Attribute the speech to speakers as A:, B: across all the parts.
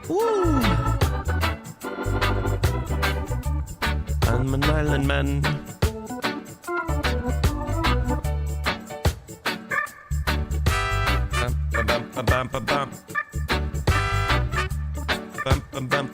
A: Woo! I'm an island man. Bum, bum, bum. Bum, bum, bum.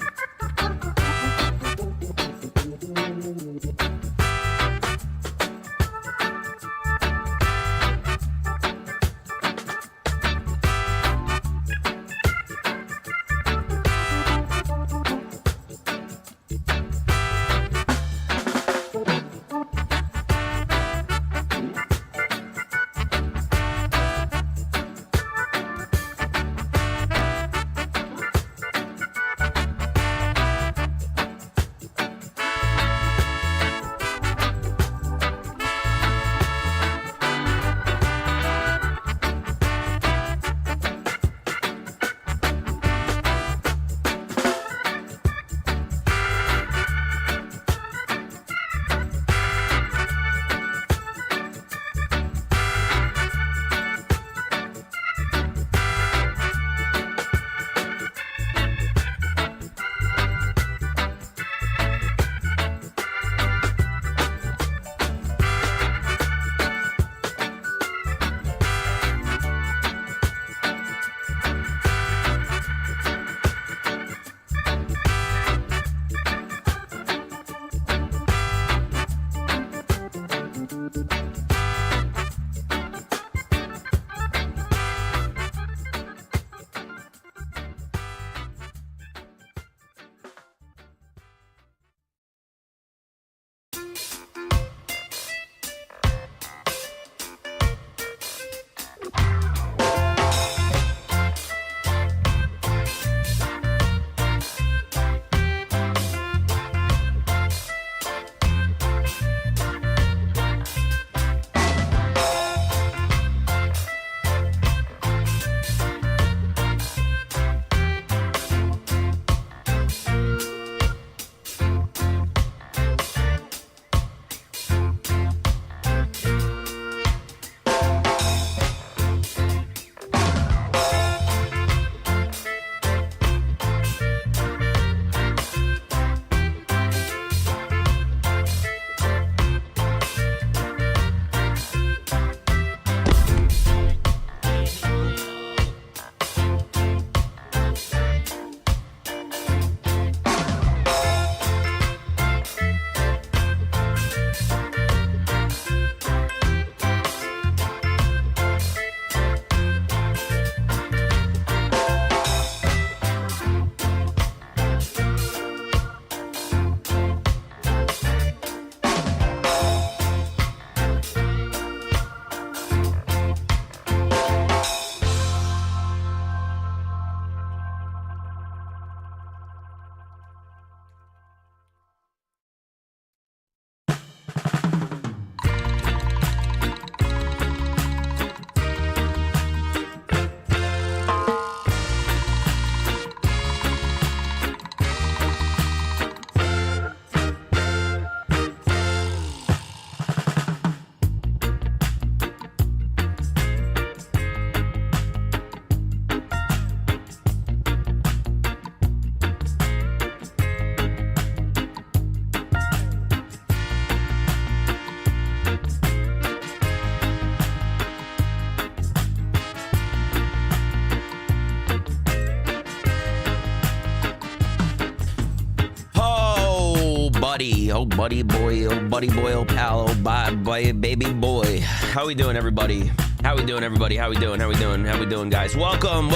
A: Oh buddy boy, oh buddy boy, oh pal, oh bye boy, baby boy. How we doing, everybody? How we doing, everybody? How we doing? How we doing? How we doing, guys? Welcome,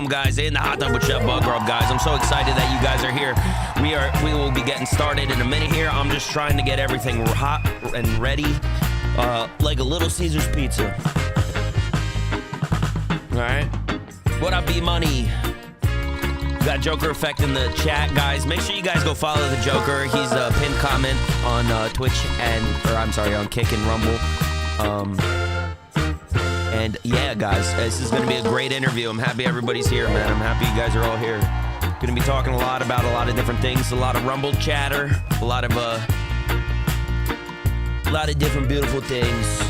A: guys, in the hot tub with Chefbuggrub, guys. I'm so excited that you guys are here. We will be getting started in a minute here. I'm just trying to get everything hot and ready, like a Little Caesars pizza. All right. What up, B Money? Got Joker Effect in the chat, guys. Make sure you guys go follow the Joker. He's a pinned comment on Twitch on Kick and Rumble. And yeah, guys, this is gonna be a great interview. I'm happy everybody's here, man. I'm happy you guys are all here. Gonna be talking about a lot of different things, a lot of Rumble chatter, a lot of different beautiful things.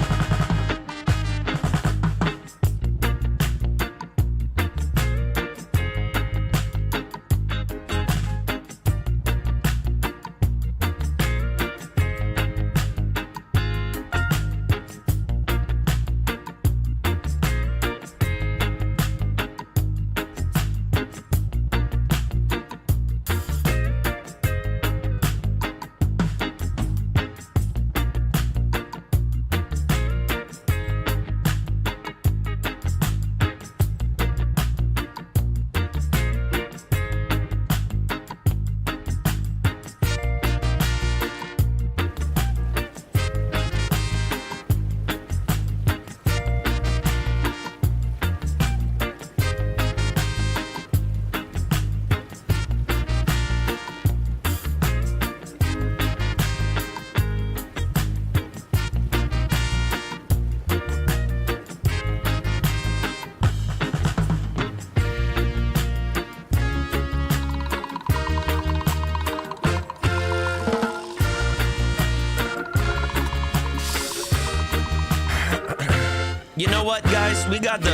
A: You know what, guys? We got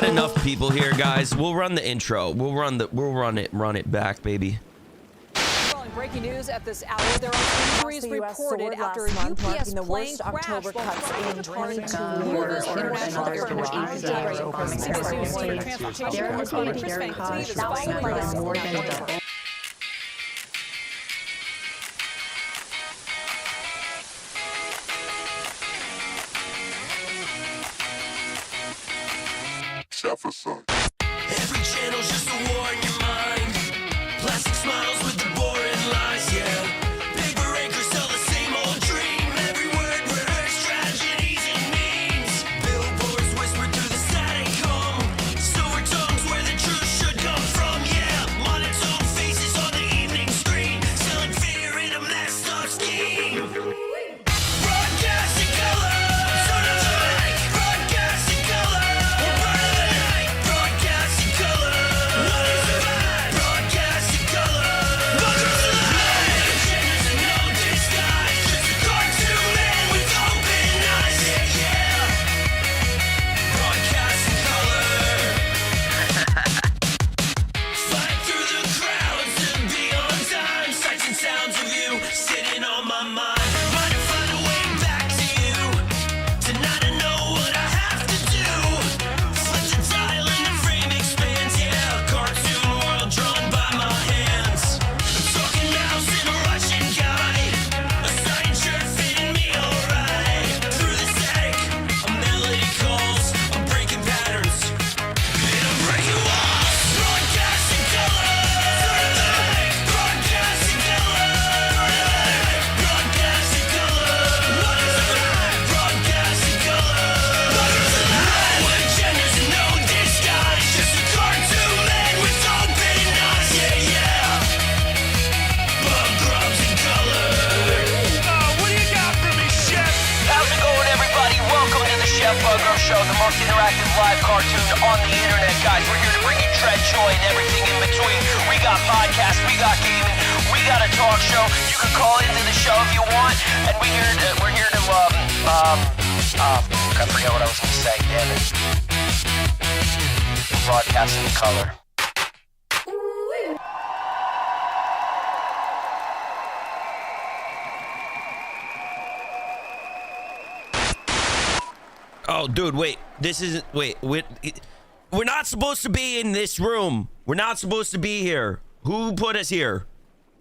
A: enough people here, guys. We'll run the intro. We'll run it back, baby.
B: Breaking news at this hour. There are injuries reported after a UPS plane
C: October cuts in 22 years.
B: International Airport CBS News Senior Transportation Correspondent Chris Van Cleve is following this.
D: Jefferson.
A: Every channel's just a war in your mind. Plastic smiles with the boring lies, yeah. Paper anchors tell the same old dream. Every word rehearsed tragedies and memes. Billboards whisper through the static hum. Silver tongues where the truth should come from, yeah. Monotone faces on the evening screen. Selling fear in a messed up scheme. Broadcast in color. Son of the night. Broadcast in color. We're part of the night. Broadcast in color. What is the vibe? Broadcast in color. Buggrub's alive. Agendas and no disguise. Just a cartoon man with open eyes. Yeah, yeah. Broadcast in color. Fight through the crowds to be on time. Sights and sounds of you sitting on my mind. Trying to find a way back to you. Tonight I know what I have to do. Flip the dial and the frame expands. Yeah, cartoon world drawn by my hands. I'm talking mouse and a Russian guy. A science shirt fitting me alright. Through the static, a melody calls. I'm breaking patterns. And I'm breaking walls. Broadcast in color. Broadcast in color. Broadcast in color. What is the vibe? Broadcast in color. Buggrub's alive. No agendas and no disguise. Just a cartoon man with open eyes. Yeah, yeah. Buggrub's in color.
E: What do you got for me, Chef?
F: How's it going, everybody? Welcome to the Chefbuggrub Show, the most interactive live cartoon on the internet, guys. We're here to bring you Tread Joy and everything in between. We got podcasts, we got gaming, we got a talk show. You can call into the show if you want, and we're here to I forget what I was gonna say. Damn it. Broadcasting in color.
A: Oh, dude, wait. This isn't. Wait. We're not supposed to be in this room. We're not supposed to be here. Who put us here?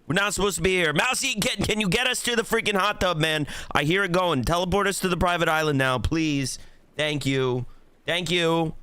A: We're not supposed to be here. Mousy, can you get us to the freaking hot tub, man? I hear it going. Teleport us to the private island now, please. Thank you. Thank you.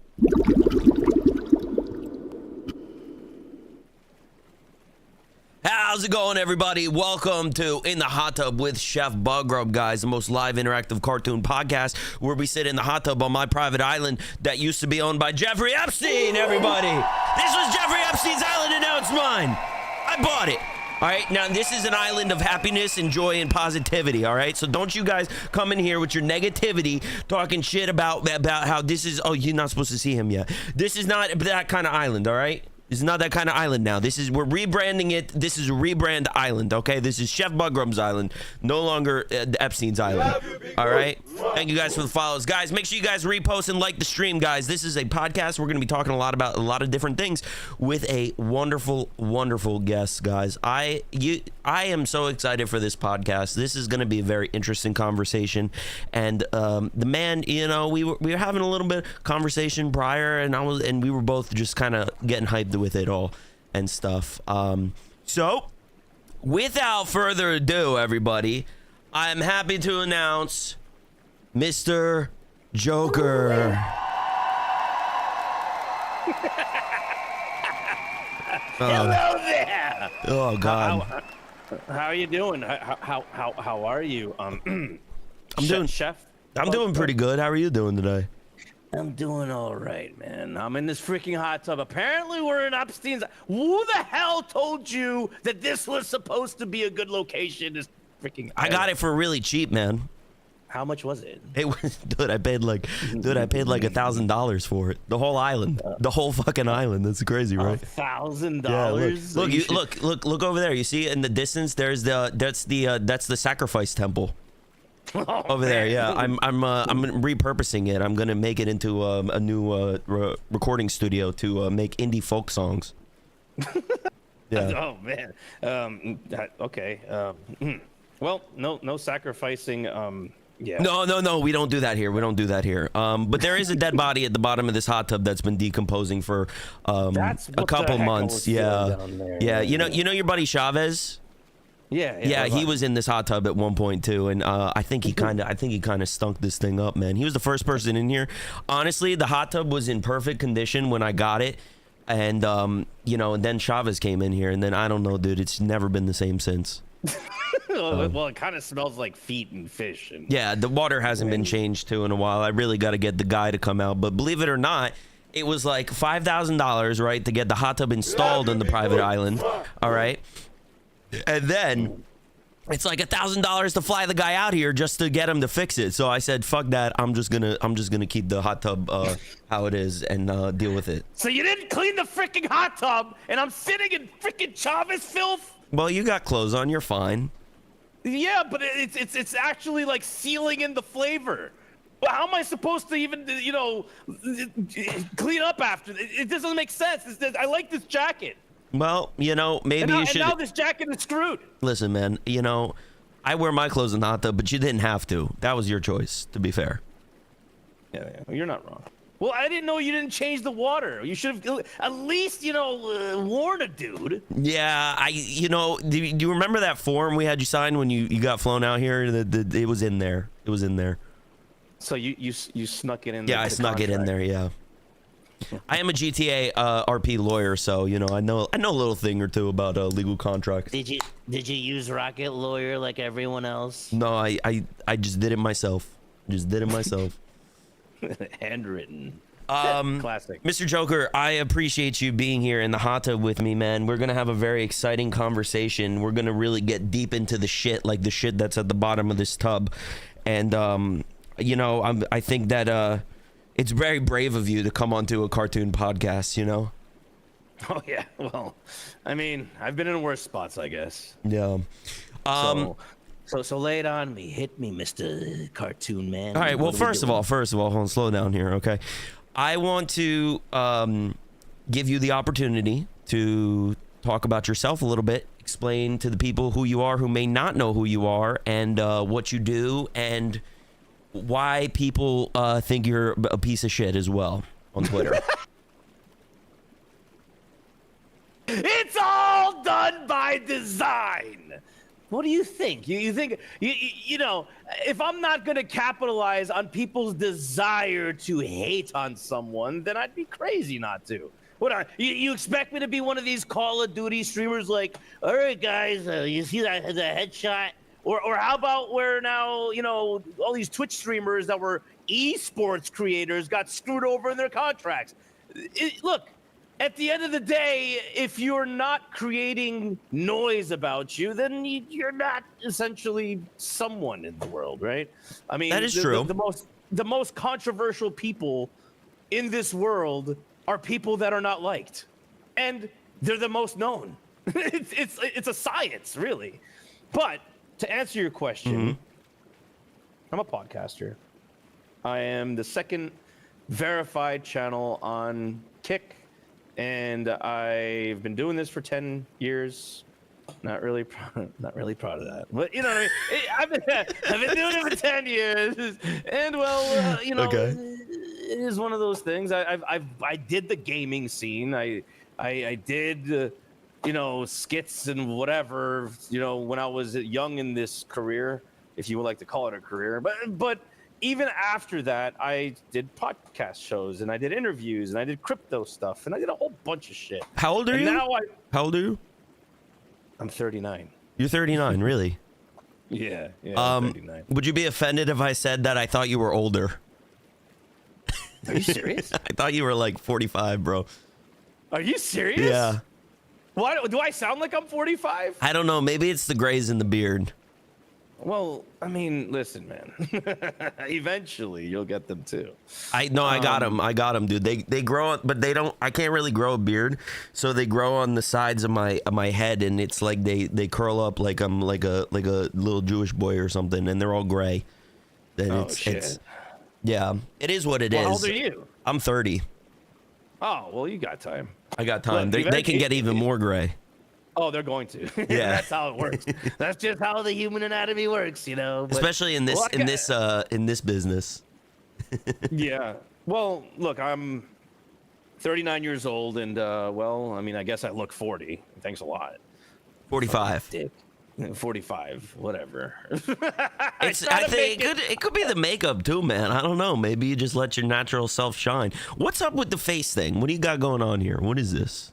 A: How's it going, everybody? Welcome to In the Hot Tub with Chef Buggrub, guys, the most live interactive cartoon podcast where we sit in the hot tub on my private island that used to be owned by Jeffrey Epstein, everybody. This was Jeffrey Epstein's island and now it's mine. I bought it. All right, now this is an island of happiness and joy and positivity, all right? So don't you guys come in here with your negativity talking shit about how this is, oh, you're not supposed to see him yet. This is not that kind of island, all right? This is not that kind of island now. We're rebranding it. This is a rebrand island, okay? This is Chef Buggrub's island, no longer Epstein's island. All right? Thank you guys for the follows. Guys, make sure you guys repost and like the stream, guys. This is a podcast. We're going to be talking about a lot of different things with a wonderful, wonderful guest, guys. I am so excited for this podcast. This is going to be a very interesting conversation. And the man, you know, we were having a little bit of conversation prior, and we were both just kind of getting hyped with it all and stuff. So without further ado, everybody, I'm happy to announce Mr. Joker.
E: Hello there.
A: Oh God.
E: How are you doing? How are you?
A: I'm doing
E: Chef.
A: I'm doing pretty good. How are you doing today?
E: I'm doing all right, man. I'm in this freaking hot tub. Apparently, we're in Epstein's. Who the hell told you that this was supposed to be a good location? This freaking.
A: I got it for really cheap, man.
E: How much was it?
A: It was, dude. I paid like $1,000 for it. The whole island, the whole fucking island. That's crazy, right?
E: $1,000.
A: Look over there. You see in the distance? That's the sacrifice temple. Over there, yeah. I'm repurposing it. I'm gonna make it into a new recording studio to make indie folk songs. Yeah.
E: Oh man. Okay. Well, no sacrificing. Yeah.
A: No. We don't do that here. We don't do that here. But there is a dead body at the bottom of this hot tub that's been decomposing for a couple months. Yeah. Yeah. You know your buddy Chavez. Yeah, he was in this hot tub at one point too, and I think he kind of stunk this thing up, man. He was the first person in here. Honestly, the hot tub was in perfect condition when I got it, and and then Chavez came in here, and then I don't know, dude. It's never been the same since.
E: Well, it kind of smells like feet and fish. And
A: yeah, the water hasn't been changed too in a while. I really got to get the guy to come out, but believe it or not, it was like $5,000, right, to get the hot tub installed on the private island. All right. And then it's like $1,000 to fly the guy out here just to get him to fix it. So I said, "Fuck that! I'm just gonna keep the hot tub how it is and deal with it."
E: So you didn't clean the freaking hot tub, and I'm sitting in freaking Chavez filth.
A: Well, you got clothes on. You're fine.
E: Yeah, but it's actually like sealing in the flavor. Well, how am I supposed to even clean up after? It doesn't make sense. I like this jacket.
A: Well, maybe you should.
E: And now this jacket is screwed.
A: Listen, man, I wear my clothes in the hot tub, but you didn't have to. That was your choice, to be fair.
E: Yeah, you're not wrong. Well, I didn't know you didn't change the water. You should have at least, warn a dude.
A: Yeah, do you remember that form we had you sign when you got flown out here? It was in there. It was in there.
E: So you snuck it in.
A: Yeah, I snuck it in there. Yeah. I am a GTA RP lawyer, so I know a little thing or two about legal contracts.
F: Did you use Rocket Lawyer like everyone else?
A: No, I just did it myself.
E: Handwritten.
A: Classic. Mr. Joker, I appreciate you being here in the hot tub with me, man. We're gonna have a very exciting conversation. We're gonna really get deep into the shit, like the shit that's at the bottom of this tub, and I think that it's very brave of you to come onto a cartoon podcast,
E: Oh yeah, well, I mean, I've been in worse spots, I guess.
A: Yeah.
F: So lay it on me. Hit me, Mr. Cartoon Man.
A: All right, well, first of all, hold on, slow down here, okay? I want to give you the opportunity to talk about yourself a little bit, explain to the people who you are who may not know who you are, and what you do, and why people think you're a piece of shit as well on Twitter.
E: It's all done by design. What do you think? You think if I'm not going to capitalize on people's desire to hate on someone, then I'd be crazy not to. You expect me to be one of these Call of Duty streamers like, all right, guys, you see the headshot? Or how about where now, all these Twitch streamers that were esports creators got screwed over in their contracts? Look, at the end of the day, if you're not creating noise about you, then you're not essentially someone in the world, right? I mean,
A: that is true.
E: The most controversial people in this world are people that are not liked, and they're the most known. It's a science, really. But to answer your question, I'm a podcaster. I am the second verified channel on Kick, and I've been doing this for 10 years. Not really proud of that, but you know what I mean. I've been doing it for 10 years, and well,
A: okay.
E: It is one of those things. I did the gaming scene. I did. Skits and whatever, when I was young in this career, if you would like to call it a career. But even after that, I did podcast shows, and I did interviews, and I did crypto stuff, and I did a whole bunch of shit.
A: How old are you? How old are you?
E: I'm 39.
A: You're 39, really?
E: Yeah, I'm 39.
A: Would you be offended if I said that I thought you were older?
E: Are you serious?
A: I thought you were like 45, bro.
E: Are you serious?
A: Yeah.
E: Why do I sound like I'm 45?
A: I don't know. Maybe it's the grays in the beard.
E: Well, I mean, listen, man. Eventually, you'll get them too.
A: I got them, dude. They grow, but they don't. I can't really grow a beard, so they grow on the sides of my head, and it's like they curl up like I'm like a little Jewish boy or something, and they're all gray. And
E: shit.
A: Yeah, it is what it is.
E: How old are you?
A: I'm 30.
E: Oh, well, you got time.
A: I got time.
E: Look,
A: They can get even more gray.
E: Oh, they're going to.
A: Yeah.
E: That's how it works. That's just how the human anatomy works, you know. But,
A: especially in this in this business.
E: Yeah. Well, look, I'm 39 years old, and well, I mean, I guess I look 40. Thanks a lot.
A: 45.
E: Dick. 45, whatever.
A: I think it could be the makeup too, man. I don't know. Maybe you just let your natural self shine. What's up with the face thing? What do you got going on here? What is this?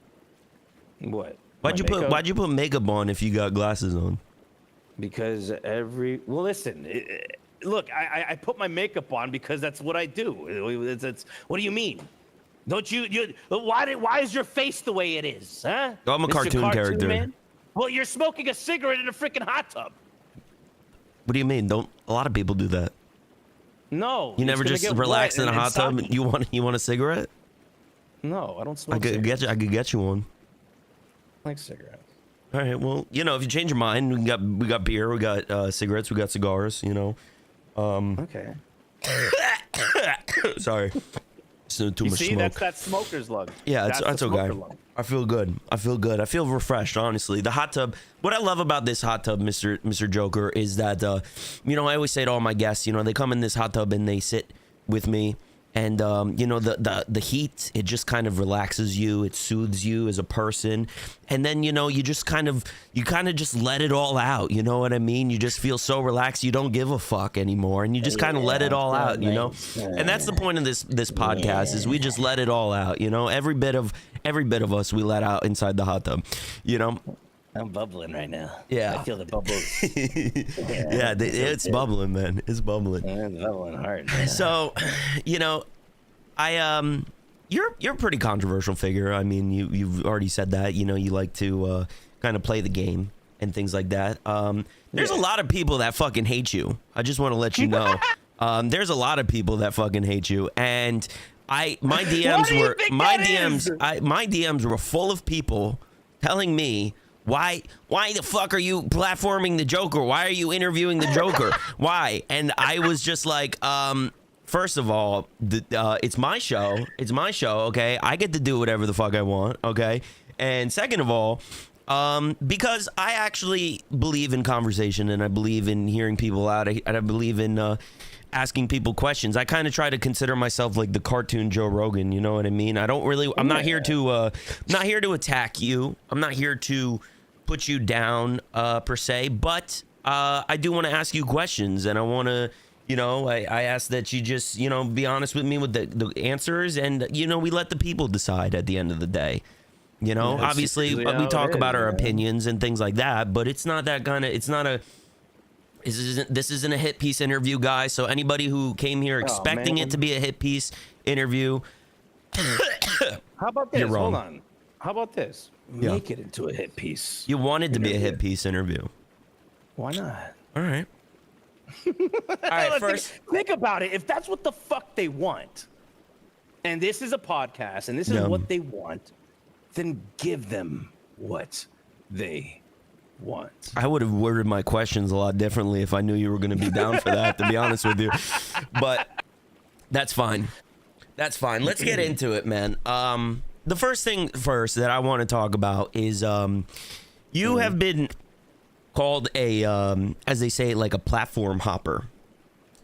E: What?
A: Why'd you put makeup on if you got glasses on?
E: Because well, listen. Look, I put my makeup on because that's what I do. It's what do you mean? Don't you why is your face the way it is, huh?
A: Oh, I'm a
E: Mr.
A: cartoon character.
E: Man? Well, you're smoking a cigarette in a freaking hot tub.
A: What do you mean? Don't a lot of people do that?
E: No.
A: You never just relax in a hot tub and you want a cigarette?
E: No, I don't smoke.
A: I could get you one.
E: I like cigarettes.
A: All right. Well, you know, if you change your mind, we got beer, we got cigarettes, we got cigars. You know.
E: Okay.
A: Sorry. Too much
E: See,
A: smoke.
E: that's smoker's lung.
A: Yeah, that's okay.
E: Lung.
A: I feel good. I feel refreshed, honestly. The hot tub. What I love about this hot tub, Mr. Joker, is that you know, I always say to all my guests, you know, they come in this hot tub and they sit with me. And you know, the heat, it just kind of relaxes you, it soothes you as a person, and then you know, you kind of just let it all out, you know what I mean? You just feel so relaxed, you don't give a fuck anymore, and you just kind of let it all out, you know. And that's the point of this podcast, is we just let it all out, you know. Every bit of us we let out inside the hot tub, you know.
E: I'm bubbling right now.
A: Yeah.
E: I feel the bubbles.
A: It's bubbling, man. It's bubbling.
E: It's bubbling hard, man.
A: So, you know, you're a pretty controversial figure. I mean, you've already said that. You know, you like to kind of play the game and things like that. There's a lot of people that fucking hate you. I just want to let you know. There's a lot of people that fucking hate you, and my DMs were full of people telling me, Why the fuck are you platforming the Joker? Why are you interviewing the Joker? Why? And I was just like, first of all, it's my show. It's my show, okay? I get to do whatever the fuck I want, okay? And second of all, because I actually believe in conversation, and I believe in hearing people out, and I believe in asking people questions. I kind of try to consider myself like the cartoon Joe Rogan, you know what I mean? I'm not here to attack you. I'm not here to put you down per se, but I do want to ask you questions, and I want to, you know, I ask that you just, you know, be honest with me with the answers, and, you know, we let the people decide at the end of the day. You know,
E: yeah,
A: obviously we talk about our opinions and things like that, but it's not that kind of, this isn't a hit piece interview, guys. So anybody who came here expecting it to be a hit piece interview,
E: how about this?
A: You're wrong.
E: Hold on. How about this? Make it into a hit piece.
A: You wanted to be a hit piece interview.
E: Why not?
A: All right. All right. First,
E: think about it. If that's what the fuck they want, and this is a podcast, and this is what they want, then give them what they want.
A: I would have worded my questions a lot differently if I knew you were going to be down for that, to be honest with you. But that's fine. That's fine. Let's get into it, man. The first thing first that I want to talk about is you have been called a, as they say, like a platform hopper.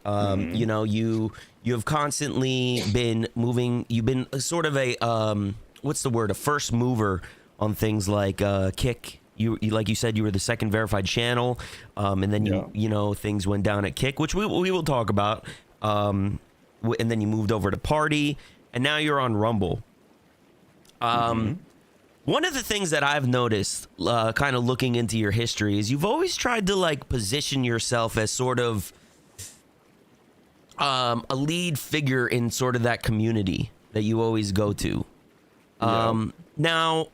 A: You know, you have constantly been moving. You've been sort of a, what's the word? A first mover on things like Kick. You like you said, you were the second verified channel, and then you know, things went down at Kick, which we will talk about. And then you moved over to Party, and now you're on Rumble. One of the things that I've noticed, kind of looking into your history, is you've always tried to like position yourself as sort of a lead figure in sort of that community that you always go to. Now,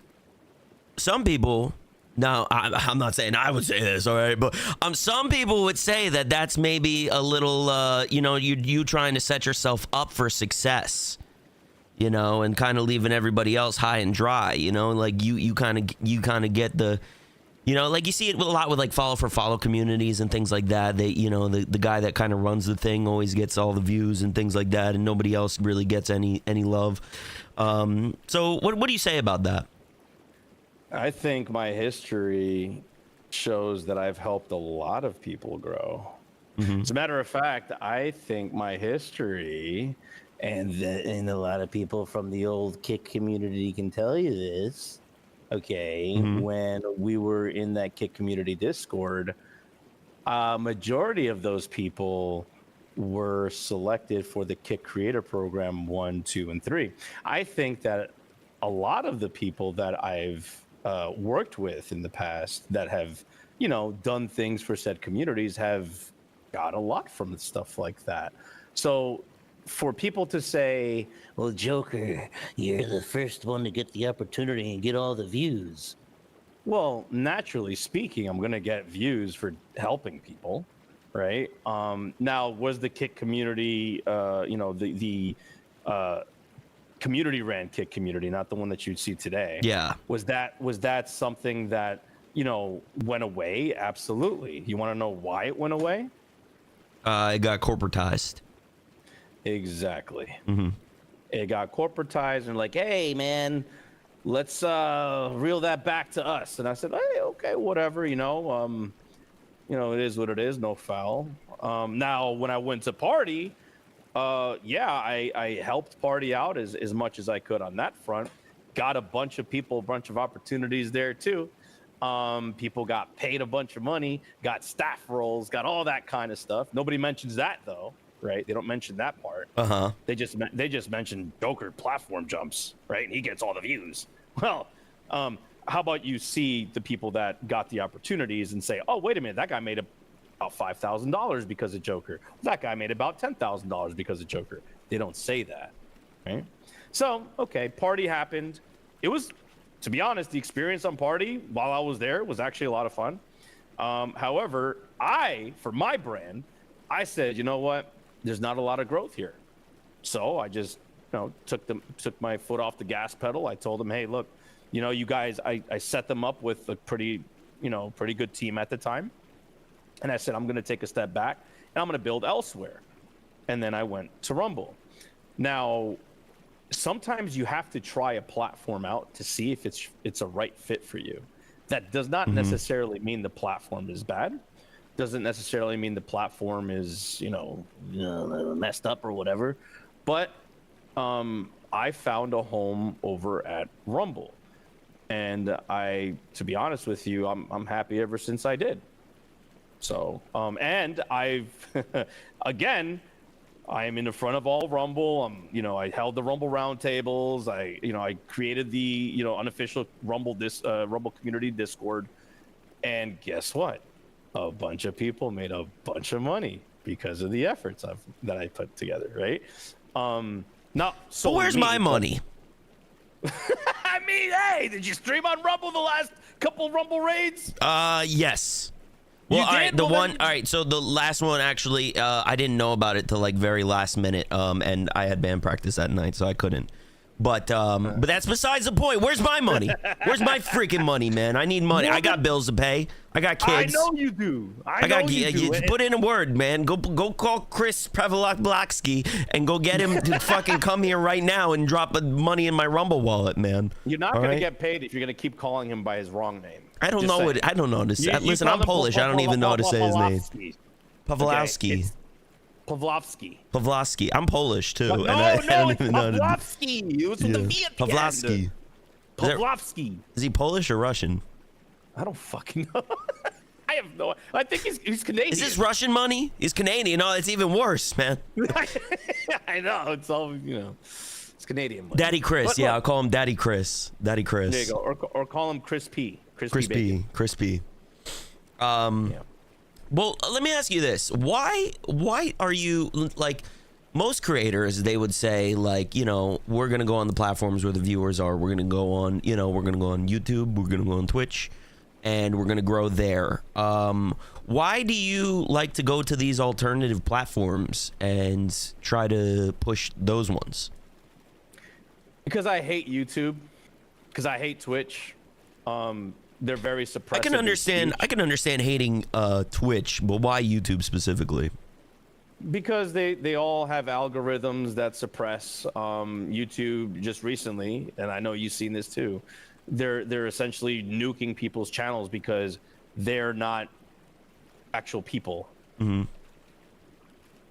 A: some people Now, I'm not saying I would say this, all right, but some people would say that that's maybe a little, you know, you trying to set yourself up for success, you know, and kind of leaving everybody else high and dry, you know, like you kind of get the, you know, like you see it a lot with like follow for follow communities and things like that. They, you know, the guy that kind of runs the thing always gets all the views and things like that, and nobody else really gets any love. So what do you say about that?
E: I think my history shows that I've helped a lot of people grow. As a matter of fact, I think my history, and a lot of people from the old Kick community can tell you this, okay, when we were in that Kick community Discord, majority of those people were selected for the Kick Creator Program 1, 2, and 3. I think that a lot of the people that I've worked with in the past that have, you know, done things for said communities have got a lot from stuff like that. So for people to say, well, Joker, you're the first one to get the opportunity and get all the views. Well, naturally speaking, I'm going to get views for helping people, right? Now, was the Kick community, you know, the community ran Kick community, not the one that you'd see today.
A: Yeah.
E: Was that something that, you know, went away? Absolutely. You want to know why it went away?
A: It got corporatized.
E: Exactly. It got corporatized and like, hey man, let's reel that back to us. And I said, hey, okay, whatever, you know, it is what it is, no foul. Now when I went to party, yeah, I helped party out as much as I could on that front. Got a bunch of people, a bunch of opportunities there too. People got paid a bunch of money, got staff roles, got all that kind of stuff. Nobody mentions that though, right? They don't mention that part. They just mention Joker platform jumps, right? And he gets all the views. Well, how about you see the people that got the opportunities and say, oh, wait a minute, that guy made about $5,000 because of Joker. That guy made about $10,000 because of Joker. They don't say that, right? So, okay, party happened. It was, to be honest, the experience on party while I was there was actually a lot of fun. However, for my brand, I said, you know what? There's not a lot of growth here. So I just, you know, took my foot off the gas pedal. I told them, hey, look, you know, you guys, I set them up with a pretty good team at the time. And I said, I'm going to take a step back and I'm going to build elsewhere. And then I went to Rumble. Now, sometimes you have to try a platform out to see if it's a right fit for you. That does not necessarily mean the platform is bad. Doesn't necessarily mean the platform is, you know, messed up or whatever. But I found a home over at Rumble. And to be honest with you, I'm happy ever since I did. So, and I've, again, I am in the front of all Rumble. You know, I held the Rumble roundtables. I created the, unofficial Rumble community Discord. And guess what? A bunch of people made a bunch of money because of the efforts that I put together, right? Not so.
A: But where's my money?
E: I mean, hey, did you stream on Rumble the last couple Rumble raids?
A: Yes. Well, all right, all right, so the last one, actually, I didn't know about it till, like, very last minute, and I had band practice that night, so I couldn't. But that's besides the point. Where's my money? Where's my freaking money, man? I need money. I got bills to pay. I got kids.
E: I know you do. I know you do.
A: Put in a word, man. Go call Chris Prevolak-Blacksky and go get him to fucking come here right now and drop money in my Rumble wallet, man.
E: You're not going to get paid if you're going to keep calling him by his wrong name.
A: I don't know what. I don't know this. Listen, I'm Polish. I don't even know how to say his name. Pawlowski. Pawlowski. I'm Polish too.
E: No,
A: I don't
E: it's
A: even know.
E: Pawlowski. It was with the V at the end. Pawlowski.
A: Is he Polish or Russian?
E: I don't fucking know. I have no. I think he's Canadian.
A: Is this Russian money? He's Canadian. No, it's even worse, man.
E: I know. It's all, it's Canadian money.
A: Daddy Chris. I'll call him Daddy Chris. Daddy Chris.
E: There you go. Or call him Chris P.
A: Crispy. Well, let me ask you this. Why are you, like, most creators, they would say, like, we're going to go on the platforms where the viewers are. We're going to go on, we're going to go on YouTube. We're going to go on Twitch. and we're gonna grow there. Why do you like to go to these alternative platforms and try to push those ones?
E: Because I hate YouTube. Because I hate Twitch. They're very suppressive.
A: I can understand hating Twitch, but why YouTube specifically?
E: Because they all have algorithms that suppress. YouTube just recently, and I know you've seen this too, they're essentially nuking people's channels because they're not actual people.
A: Mm-hmm.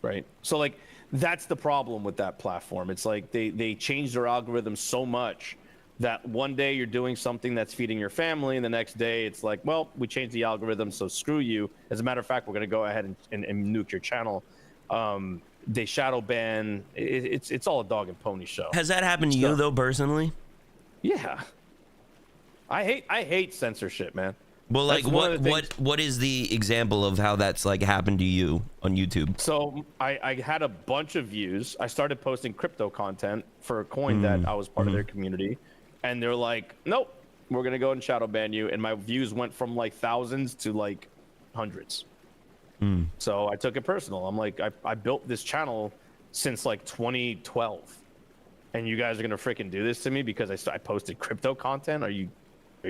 E: Right? So like that's the problem with that platform. It's like they changed their algorithm so much that one day you're doing something that's feeding your family, and the next day it's like, well, we changed the algorithm, so screw you. As a matter of fact, we're going to go ahead and nuke your channel. They shadow ban. It's all a dog and pony show.
A: Has that happened to you though, personally?
E: Yeah. I hate censorship, man.
A: Well, like what is the example of how that's like happened to you on YouTube?
E: So I had a bunch of views. I started posting crypto content for a coin that I was part of their community, and they're like, nope, we're gonna go and shadow ban you. And my views went from like thousands to like hundreds. So I took it personal. I'm like, I built this channel since like 2012, and you guys are gonna freaking do this to me because I posted crypto content? Are you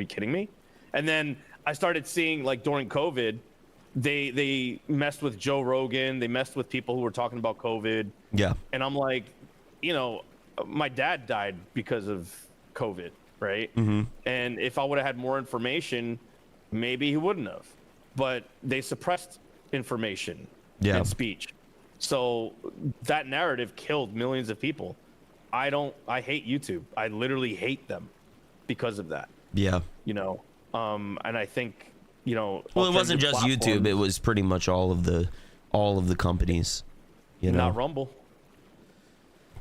E: kidding me? And then I started seeing, like, during COVID, they messed with Joe Rogan. They messed with people who were talking about COVID.
A: Yeah.
E: And I'm like, you know, my dad died because of COVID, right?
A: Mm-hmm.
E: And if I would have had more information, maybe he wouldn't have. But they suppressed information and speech. So that narrative killed millions of people. I hate YouTube. I literally hate them because of that.
A: Yeah.
E: You know, and I think, you know,
A: well, it wasn't just YouTube. It was pretty much all of the companies. You know,
E: not Rumble.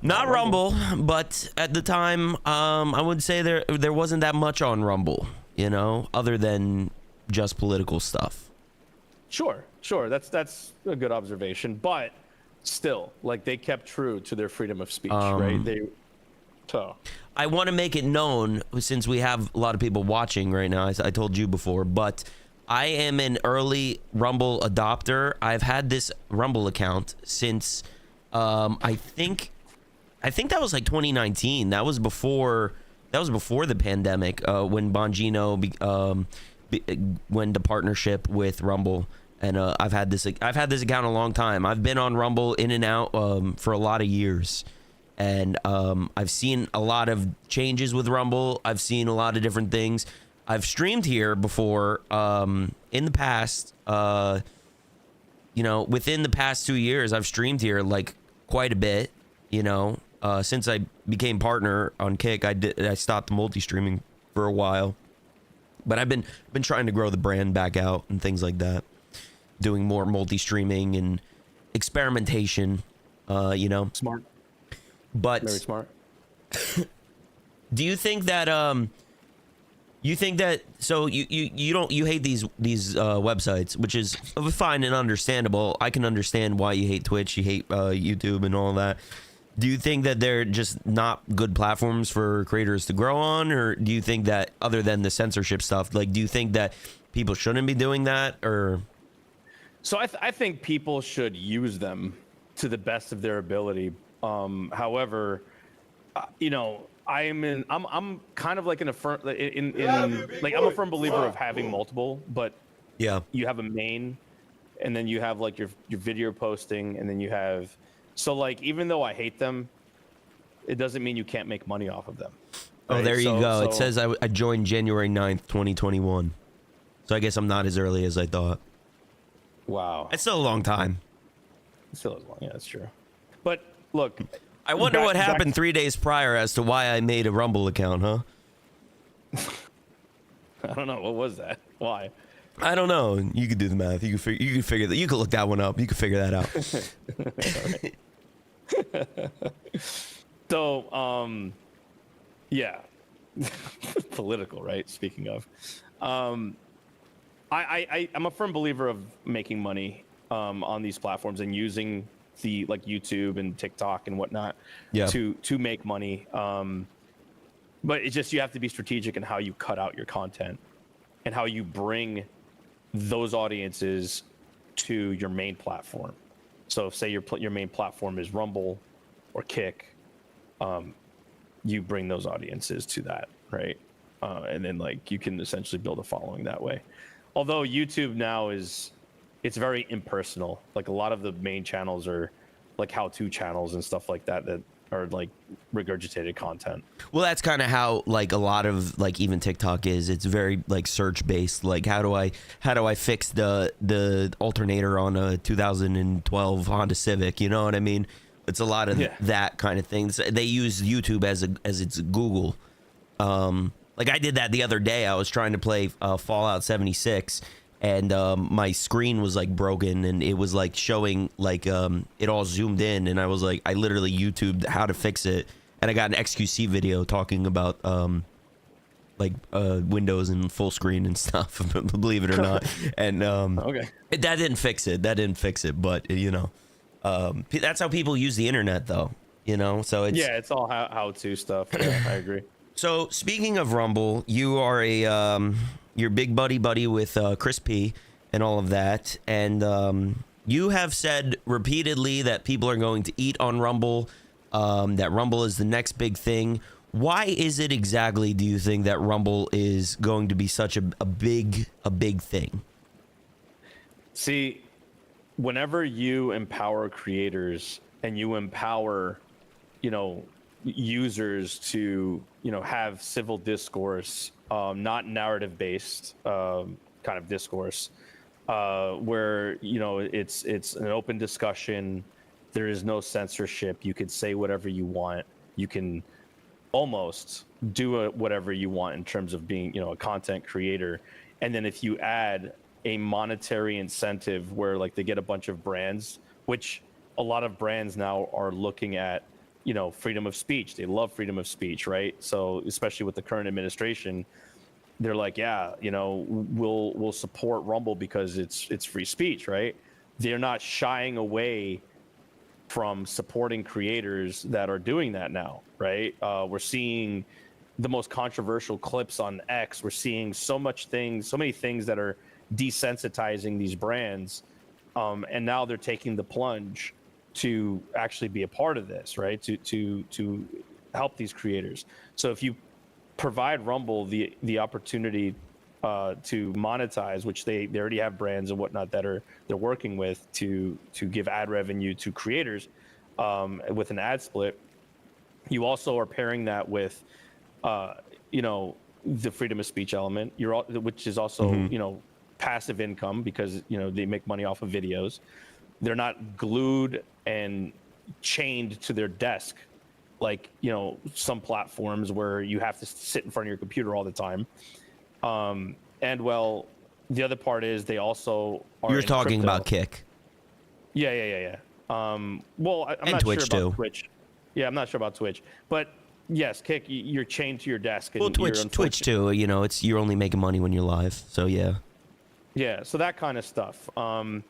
A: Not Rumble, but at the time, I would say there wasn't that much on Rumble. You know, other than just political stuff.
E: Sure. That's a good observation, but still, like, they kept true to their freedom of speech, right?
A: I want to make it known, since we have a lot of people watching right now, I told you before, but I am an early Rumble adopter. I've had this Rumble account since I think that was like 2019. That was before the pandemic, when Bongino when the partnership with Rumble. And I've had this account a long time. I've been on Rumble in and out for a lot of years. And I've seen a lot of changes with Rumble. I've seen a lot of different things. I've streamed here before in the past. You know, within the past 2 years, I've streamed here like quite a bit. You know, since I became partner on Kick, I stopped multi-streaming for a while. But I've been trying to grow the brand back out and things like that. Doing more multi-streaming and experimentation. You know,
E: smart.
A: But
E: very smart.
A: Do you think that so you hate these websites, which is fine and understandable. I can understand why you hate Twitch, you hate YouTube and all that. Do you think that they're just not good platforms for creators to grow on, or do you think that, other than the censorship stuff, like, do you think that people shouldn't be doing that? Or
E: so I think people should use them to the best of their ability. However, you know, I'm kind of like I'm a firm believer of having multiple, but
A: yeah,
E: you have a main, and then you have like your video posting, and then you have, so like, even though I hate them, it doesn't mean you can't make money off of them.
A: Right? Oh, there you go.
E: So,
A: it says I joined January 9th, 2021. So I guess I'm not as early as I thought.
E: Wow.
A: It's still a long time.
E: It still is long. Yeah, that's true. But look,
A: I wonder what happened 3 days prior as to why I made a Rumble account, huh?
E: I don't know. What was that? Why?
A: I don't know. You could do the math. You could figure that. You could look that one up. You could figure that out.
E: So, yeah, political, right? Speaking of, I'm a firm believer of making money on these platforms and using the, like, YouTube and TikTok and whatnot, to make money. But it's just, you have to be strategic in how you cut out your content. and how you bring those audiences to your main platform. So if, say, your main platform is Rumble or Kick, you bring those audiences to that, right? And then like you can essentially build a following that way. Although YouTube now it's very impersonal. Like a lot of the main channels are like how-to channels and stuff like that are like regurgitated content.
A: Well, that's kind of how like a lot of like even TikTok is. It's very like search based. Like how do I fix the alternator on a 2012 Honda Civic? You know what I mean? It's a lot of that kind of things. They use YouTube as its Google. Like I did that the other day. I was trying to play Fallout 76. And my screen was like broken, and it was like showing like it all zoomed in, and I was like, I literally YouTubed how to fix it, and I got an XQC video talking about like Windows and full screen and stuff, believe it or not. And
E: Okay.
A: that didn't fix it, but you know, that's how people use the internet, though. You know, so
E: it's all how-to stuff. Yeah, I agree.
A: So speaking of Rumble, you are you're big buddy with Chris P and all of that, and you have said repeatedly that people are going to eat on Rumble, that Rumble is the next big thing. Why is it exactly, do you think, that Rumble is going to be such a big thing?
E: See, whenever you empower creators and you empower, users to, have civil discourse, not narrative-based kind of discourse, where it's an open discussion. There is no censorship. You could say whatever you want. You can almost do whatever you want in terms of being, a content creator. And then if you add a monetary incentive where like they get a bunch of brands, which a lot of brands now are looking at, freedom of speech. They love freedom of speech, right? So especially with the current administration, they're like, yeah, we'll support Rumble because it's free speech, right? They're not shying away from supporting creators that are doing that now, right? We're seeing the most controversial clips on X. We're seeing so many things that are desensitizing these brands, and now they're taking the plunge to actually be a part of this, right? To help these creators. So if you provide Rumble the opportunity to monetize, which they already have brands and whatnot that they're working with to give ad revenue to creators with an ad split, you also are pairing that with the freedom of speech element, which is also passive income because they make money off of videos. They're not glued and chained to their desk like some platforms where you have to sit in front of your computer all the time. And well, the other part is they also are.
A: You're talking about Kick.
E: Yeah. Well, I'm not
A: Twitch
E: sure about
A: too.
E: Twitch. Yeah, I'm not sure about Twitch, but yes, Kick, you're chained to your desk. And
A: Well, Twitch too. You're only making money when you're live. So yeah.
E: Yeah, so that kind of stuff. And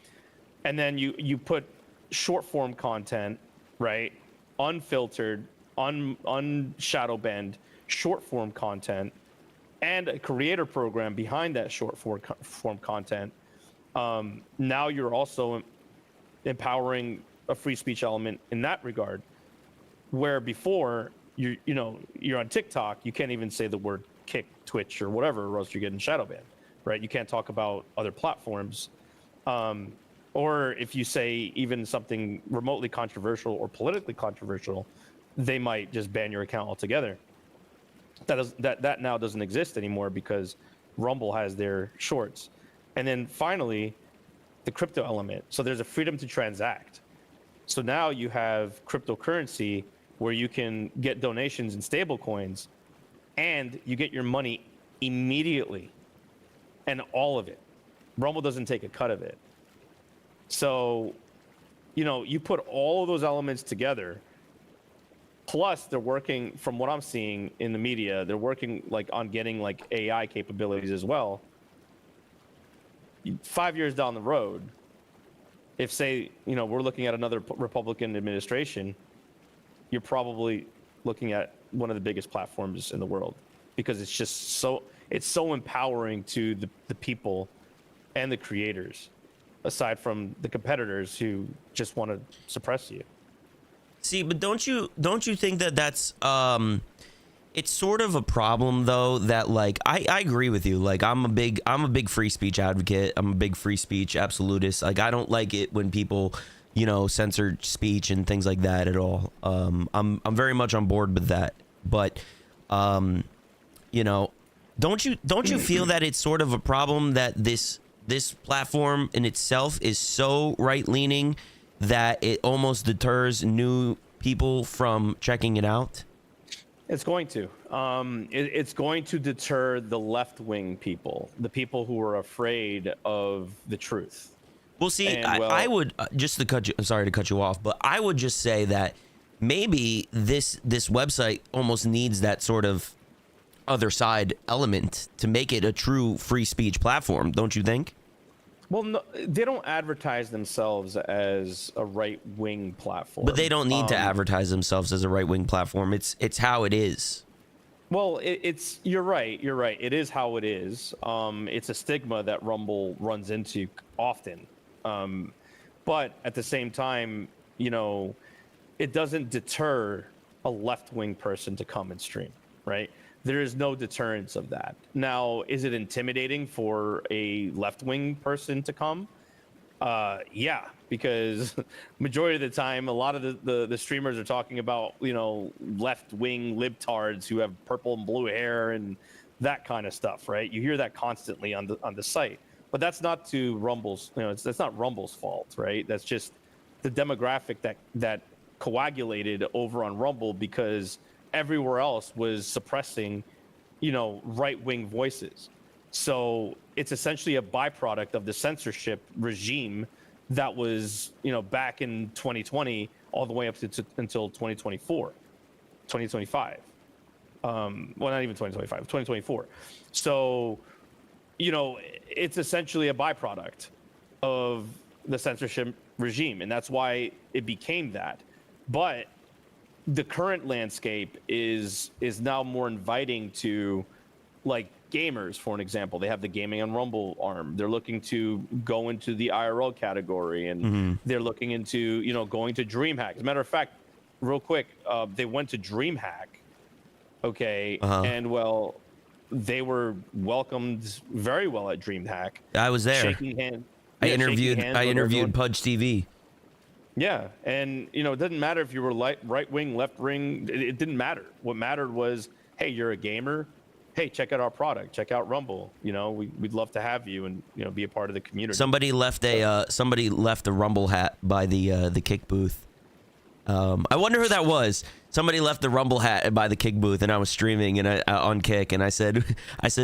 E: then you put short form content, right? Unfiltered, unshadow banned, short form content, and a creator program behind that short form content. Now you're also empowering a free speech element in that regard, where before you're on TikTok, you can't even say the word Kick, Twitch, or whatever, or else you're getting shadow banned, right? You can't talk about other platforms. Or if you say even something remotely controversial or politically controversial, they might just ban your account altogether. That now doesn't exist anymore because Rumble has their shorts. And then finally, the crypto element. So there's a freedom to transact. So now you have cryptocurrency where you can get donations in stable coins and you get your money immediately and all of it. Rumble doesn't take a cut of it. So, you put all of those elements together. Plus, they're working, from what I'm seeing in the media, they're working on getting AI capabilities as well. 5 years down the road, if say, we're looking at another Republican administration, you're probably looking at one of the biggest platforms in the world because it's just it's so empowering to the people and the creators, aside from the competitors who just want to suppress you.
A: See, but don't you think that that's it's sort of a problem though, that like I agree with you. Like I'm a big free speech advocate. I'm a big free speech absolutist. Like I don't like it when people, you know, censor speech and things like that at all. I'm very much on board with that. But you know, don't you feel that it's sort of a problem that this platform in itself is so right-leaning that it almost deters new people from checking it out?
E: It's going to. It's going to deter the left-wing people, the people who are afraid of the truth.
A: Well, see,
E: And,
A: I would just to cut you. I'm sorry to cut you off, but I would just say that maybe this website almost needs that sort of other side element to make it a true free speech platform. Don't you think?
E: Well, no, they don't advertise themselves as a right-wing platform.
A: But they don't need to advertise themselves as a right-wing platform. It's how it is.
E: Well, you're right. You're right. It is how it is. It's a stigma that Rumble runs into often. But at the same time, you know, it doesn't deter a left-wing person to come and stream, right? There is no deterrence of that. Now, is it intimidating for a left-wing person to come? Yeah, because majority of the time, a lot of the streamers are talking about, you know, left-wing libtards who have purple and blue hair and that kind of stuff, right? You hear that constantly on the site, but that's not to Rumble's, you know, that's not Rumble's fault, right? That's just the demographic that coagulated over on Rumble because everywhere else was suppressing, you know, right-wing voices. So it's essentially a byproduct of the censorship regime that was, you know, back in 2020 all the way up to until 2025. Well, not even 2025, 2024. So, you know, it's essentially a byproduct of the censorship regime, and that's why it became that. But the current landscape is now more inviting to, like, gamers, for an example. They have the gaming on Rumble arm. They're looking to go into the IRL category, and they're looking into, you know, going to DreamHack. As a matter of fact, real quick, they went to DreamHack, okay, and well, they were welcomed very well at DreamHack.
A: I was there.
E: Shaking hand.
A: I interviewed Pudge TV.
E: Yeah, and you know, it doesn't matter if you were right wing, left wing. It didn't matter. What mattered was, hey, you're a gamer. Hey, check out our product. Check out Rumble. You know, we'd love to have you and, you know, be a part of the community.
A: Somebody left a Rumble hat by the kick booth. I wonder who that was. Somebody left the Rumble hat by the kick booth, and I was streaming and on Kick, and I said,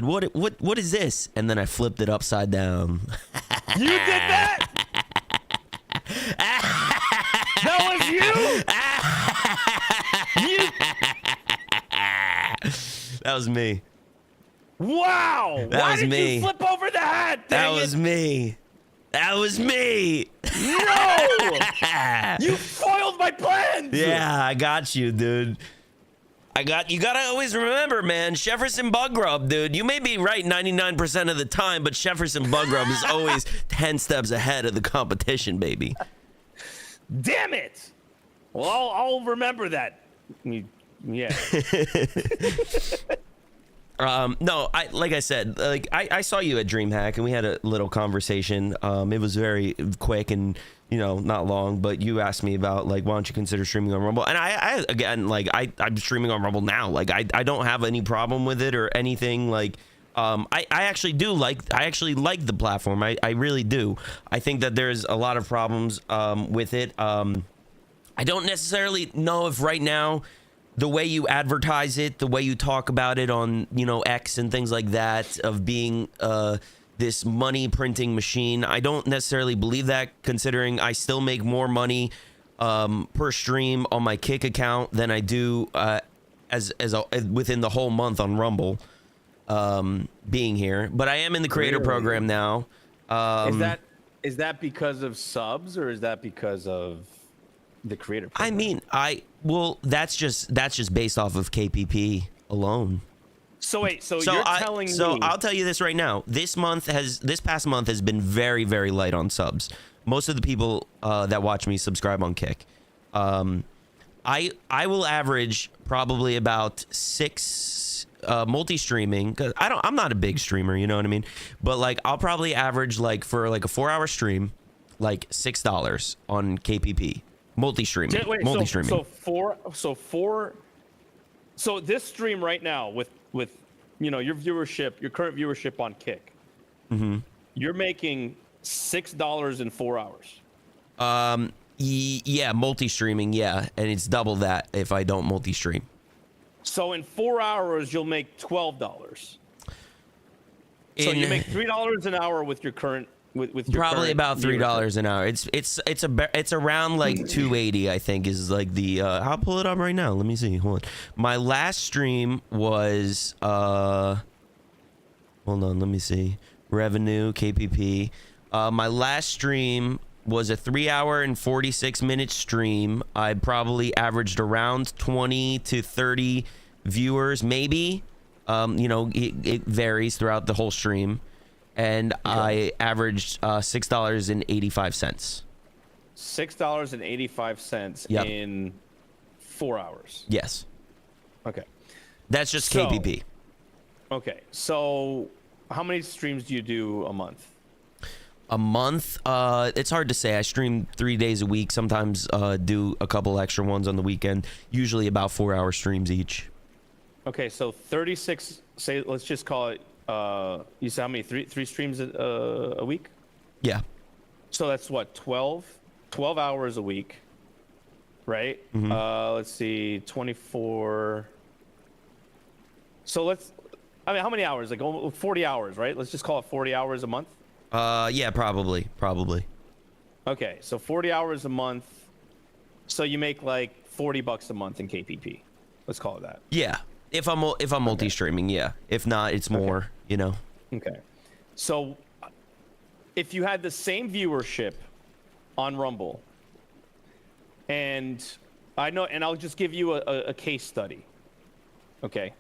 A: what is this? And then I flipped it upside down.
E: You did that? That was you?
A: That was me.
E: Wow! Why did you flip over the hat?
A: That was me. That was me.
E: No! You foiled my plans.
A: Yeah, I got you, dude. You gotta always remember, man, Jefferson Buggrub, dude. You may be right 99% of the time, but Jefferson Buggrub is always 10 steps ahead of the competition, baby.
E: Damn it! Well, I'll remember that. Yeah.
A: No, like I said, like I saw you at DreamHack and we had a little conversation. It was very quick and, you know, not long, but you asked me about, like, why don't you consider streaming on Rumble? And I again, like, I'm streaming on Rumble now. Like, I don't have any problem with it or anything. Like, I actually like the platform. I really do. I think that there's a lot of problems with it. I don't necessarily know if right now the way you advertise it, the way you talk about it on, you know, X and things like that, of being this money printing machine, I don't necessarily believe that, considering I still make more money per stream on my Kick account than I do within the whole month on Rumble being here. But I am in the creator program now.
E: Is that because of subs, or is that because of the creator program?
A: I mean, well, that's just based off of KPP alone.
E: So wait, so you're telling me?
A: I'll tell you this right now. This past month has been very, very light on subs. Most of the people that watch me subscribe on Kick. I will average probably about 6 multi-streaming, because I'm not a big streamer, you know what I mean? But like I'll probably average like for like a 4-hour stream, like $6 on KPP. Multi-streaming.
E: So this stream right now with your viewership, your current viewership on Kick, you're making $6 in 4 hours.
A: Yeah, multi-streaming, yeah, and it's double that if I don't multi-stream.
E: So in 4 hours you'll make $12. So you make $3 an hour with your current with your
A: probably about $3 an hour. It's around like 280, I think, is like the I'll pull it up right now. Let me see. Hold on. My last stream was hold on, let me see. Revenue, KPP. My last stream was a 3-hour and 46-minute stream. I probably averaged around 20 to 30 viewers, maybe. It varies throughout the whole stream. And I averaged $6.85.
E: $6.85
A: Yep.
E: in 4 hours.
A: Yes.
E: Okay.
A: That's just KPP.
E: Okay. So how many streams do you do a month?
A: A month? It's hard to say. I stream 3 days a week. Sometimes do a couple extra ones on the weekend. Usually about 4-hour streams each.
E: Okay, so 36. Say, let's just call it. You said how many? Three streams a week?
A: Yeah.
E: So that's what, 12 hours a week, right? Let's see, 24. So how many hours? Like 40 hours, right? Let's just call it 40 hours a month.
A: Yeah, probably.
E: Okay, so 40 hours a month. So you make like $40 a month in KPP. Let's call it that.
A: Yeah. If I'm multi-streaming, yeah. If not, it's more,
E: Okay. So if you had the same viewership on Rumble, and I'll just give you a case study. Okay.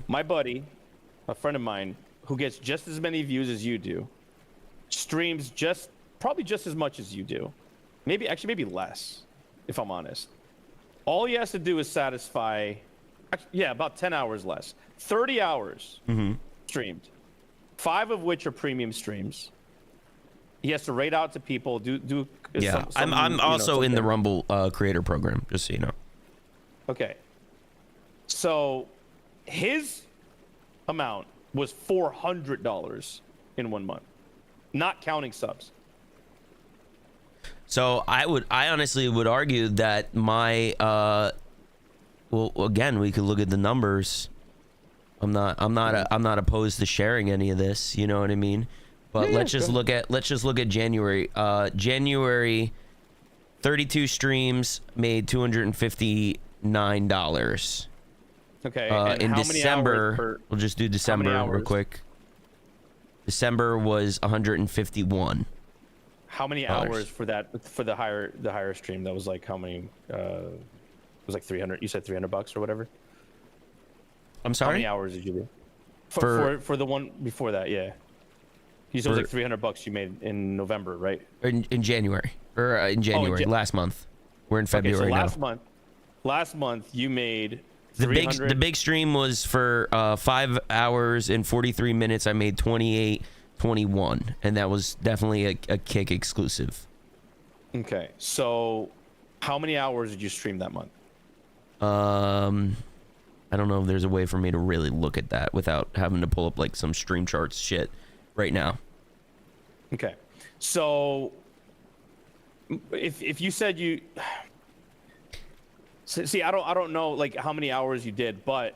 E: My buddy, a friend of mine, who gets just as many views as you do, streams probably just as much as you do. Maybe less, if I'm honest. All he has to do is satisfy, about 10 hours less. 30 hours streamed. 5 of which are premium streams. He has to rate out to people, do
A: yeah. I'm also in the Rumble creator program, just so you know.
E: Okay. So his amount was $400 in 1 month, not counting subs.
A: So I honestly would argue that my well, again, we could look at the numbers. I'm not opposed to sharing any of this, you know what I mean? But let's just look at January. January, 32 streams made $259.
E: Okay.
A: In December, we'll just do December real quick. December was 151.
E: How many hours for the higher stream? That was like how many? It was like 300. You said $300 or whatever.
A: I'm sorry.
E: How many hours did you do? For the one before that, yeah. You said it was like $300 you made in November, right?
A: In January last month. We're in February now.
E: Last month you made
A: the big stream was for 5 hours and 43 minutes. I made 28.21, and that was definitely a Kick exclusive.
E: Okay, so how many hours did you stream that month?
A: I don't know if there's a way for me to really look at that without having to pull up like some stream charts shit right now.
E: Okay, so if you said you see, I don't know like how many hours you did, but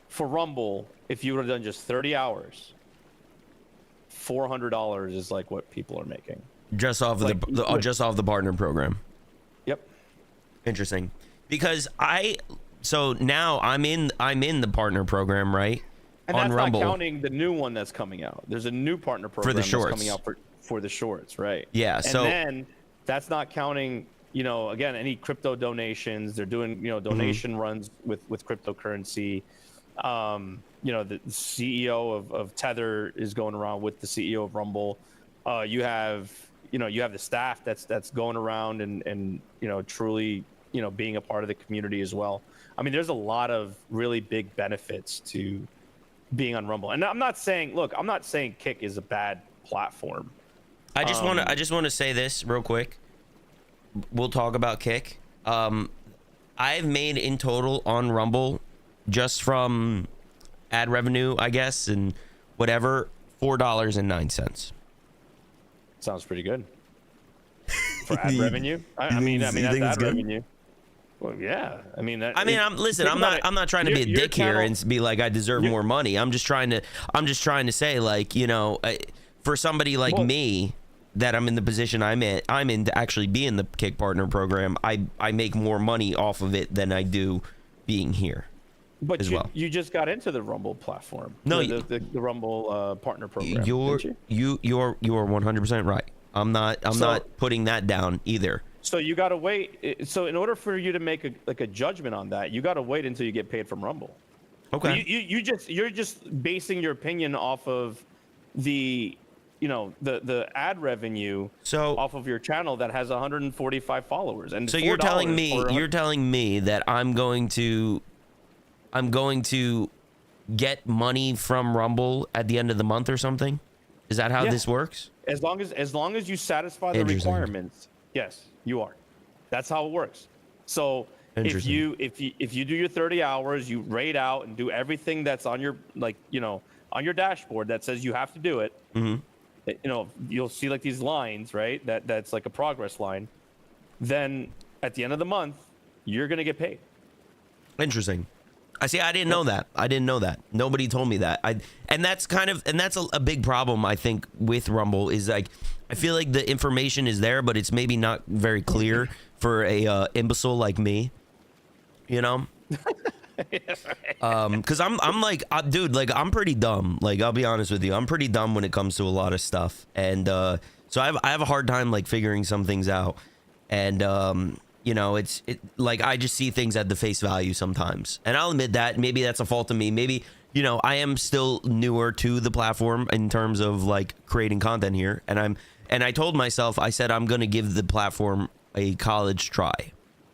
E: for Rumble, if you would have done just 30 hours, $400 is like what people are making
A: just off of just off the partner program.
E: Yep.
A: Interesting, because so now I'm in the partner program, right?
E: And
A: on
E: that's
A: Rumble.
E: Not counting the new one that's coming out. There's a new partner program
A: for the shorts.
E: That's coming out for the shorts, right?
A: Yeah.
E: And then that's not counting, again, any crypto donations. They're doing, donation runs with cryptocurrency. You know, the CEO of Tether is going around with the CEO of Rumble. You have the staff that's going around and you know, truly, you know, being a part of the community as well. I mean, there's a lot of really big benefits to being on Rumble. And I'm not saying Kick is a bad platform.
A: I just want to say this real quick. We'll talk about Kick. I've made in total on Rumble, just from ad revenue, I guess, and whatever, $4.09.
E: Sounds pretty good for ad revenue. I mean that's ad revenue. Well, yeah. I'm not trying to be a dick here and be like I deserve more money. I'm just trying to say, like, you know, for somebody like me, that I'm in the position I'm in to actually be in the Kick Partner program, I make more money off of it than I do being here. But
A: as well.
E: You just got into the Rumble platform.
A: No,
E: the Rumble partner program.
A: You're 100% right. I'm not putting that down either.
E: So you gotta wait. So in order for you to make a judgment on that, you gotta wait until you get paid from Rumble.
A: Okay.
E: You're just basing your opinion off of the ad revenue off of your channel that has 145 followers. And
A: so you're telling me that I'm going to get money from Rumble at the end of the month or something? Is that how this works?
E: As long as you satisfy the requirements, yes, you are. That's how it works. So if you do your 30 hours, you rate out and do everything that's on your on your dashboard that says you have to do it.
A: Mm-hmm.
E: You know, you'll see like these lines, right? That's like a progress line. Then at the end of the month, you're gonna get paid.
A: Interesting. I didn't know that. Nobody told me that. And that's a big problem, I think, with Rumble, is like, I feel like the information is there, but it's maybe not very clear for a imbecile like me, you know? Because I'm like, dude, like, I'm pretty dumb. Like, I'll be honest with you, I'm pretty dumb when it comes to a lot of stuff, and so I have a hard time like figuring some things out, and you know, it's like I just see things at the face value sometimes, and I'll admit that maybe that's a fault of me. Maybe, you know, I am still newer to the platform in terms of like creating content here, and I told myself, I said I'm gonna give the platform a college try.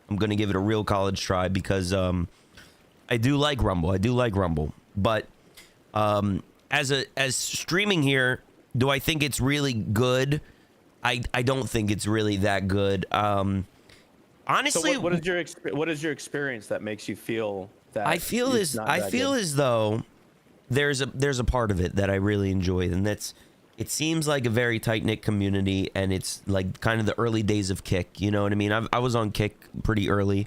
A: I'm gonna give it a real college try because I do like Rumble. But as streaming here, do I think it's really good? I don't think it's really that good. Honestly,
E: so what is your experience that makes you feel that?
A: I feel as though there's a part of it that I really enjoy, and it seems like a very tight-knit community, and it's like kind of the early days of Kick. You know what I mean? I was on Kick pretty early.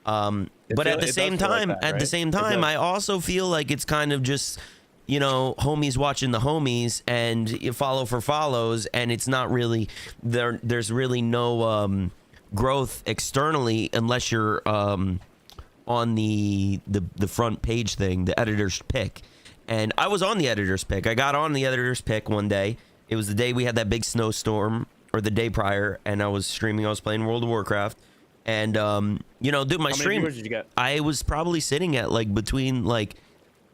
A: But at the same time, I also feel like it's kind of just, you know, homies watching the homies, and you follow for follows, and it's not really there's really no growth externally unless you're on the front page thing, the editor's pick. And I was on the editor's pick. I got on the editor's pick one day. It was the day we had that big snowstorm, or the day prior, and I was streaming. I was playing World of Warcraft. And you know, dude, my stream,
E: how many viewers did you get?
A: I was probably sitting at like between like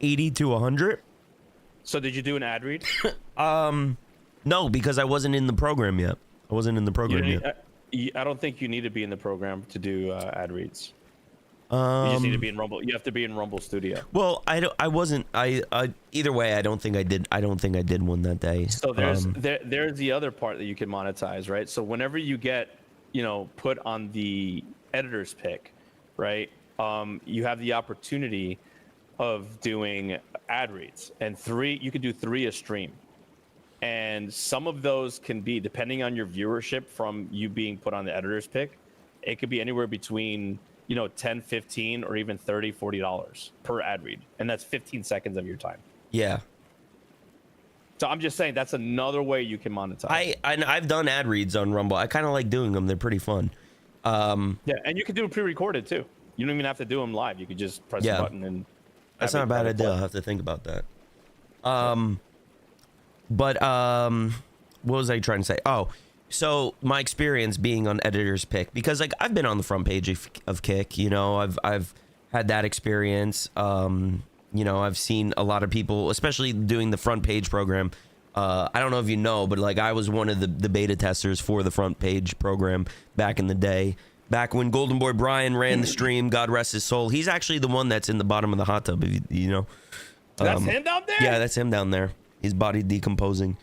A: 80 to 100.
E: So did you do an ad read?
A: No, because I wasn't in the program yet. I
E: don't think you need to be in the program to do ad reads. You just need to be in Rumble. You have to be in Rumble Studio.
A: Well, I wasn't. Either way, I don't think I did one that day.
E: So there's the other part that you can monetize, right? So whenever you get, you know, put on the editor's pick, right? You have the opportunity of doing ad reads, and you could do 3 a stream. And some of those can be, depending on your viewership from you being put on the editor's pick, it could be anywhere between, you know, $10, $15, or even $30, $40 per ad read. And that's 15 seconds of your time.
A: Yeah.
E: So I'm just saying that's another way you can monetize.
A: I've done ad reads on Rumble. I kind of like doing them. They're pretty fun.
E: Yeah, and you can do it pre-recorded too. You don't even have to do them live. You could just press the button and.
A: That's not a bad idea. I'll have to think about that. But what was I trying to say? Oh, so my experience being on editor's pick, because like I've been on the front page of Kick, you know, I've had that experience. You know, I've seen a lot of people, especially doing the front page program. I don't know if you know, but like I was one of the beta testers for the front page program back in the day. Back when Golden Boy Brian ran the stream, God rest his soul. He's actually the one that's in the bottom of the hot tub, if you know.
E: That's him down there?
A: Yeah, that's him down there. His body decomposing.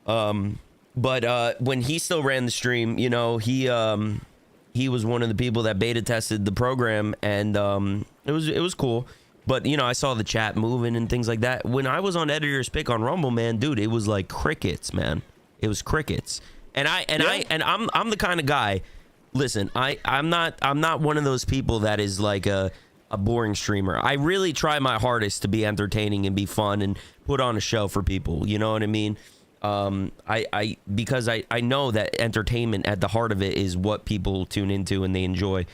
A: But when he still ran the stream, you know, he was one of the people that beta tested the program, and it was cool. But you know, I saw the chat moving and things like that. When I was on Editor's Pick on Rumble, man, dude, it was like crickets, man. It was crickets. And I'm the kind of guy. Listen, I'm not one of those people that is like a boring streamer. I really try my hardest to be entertaining and be fun and put on a show for people. You know what I mean? Because I know that entertainment at the heart of it is what people tune into and they enjoy.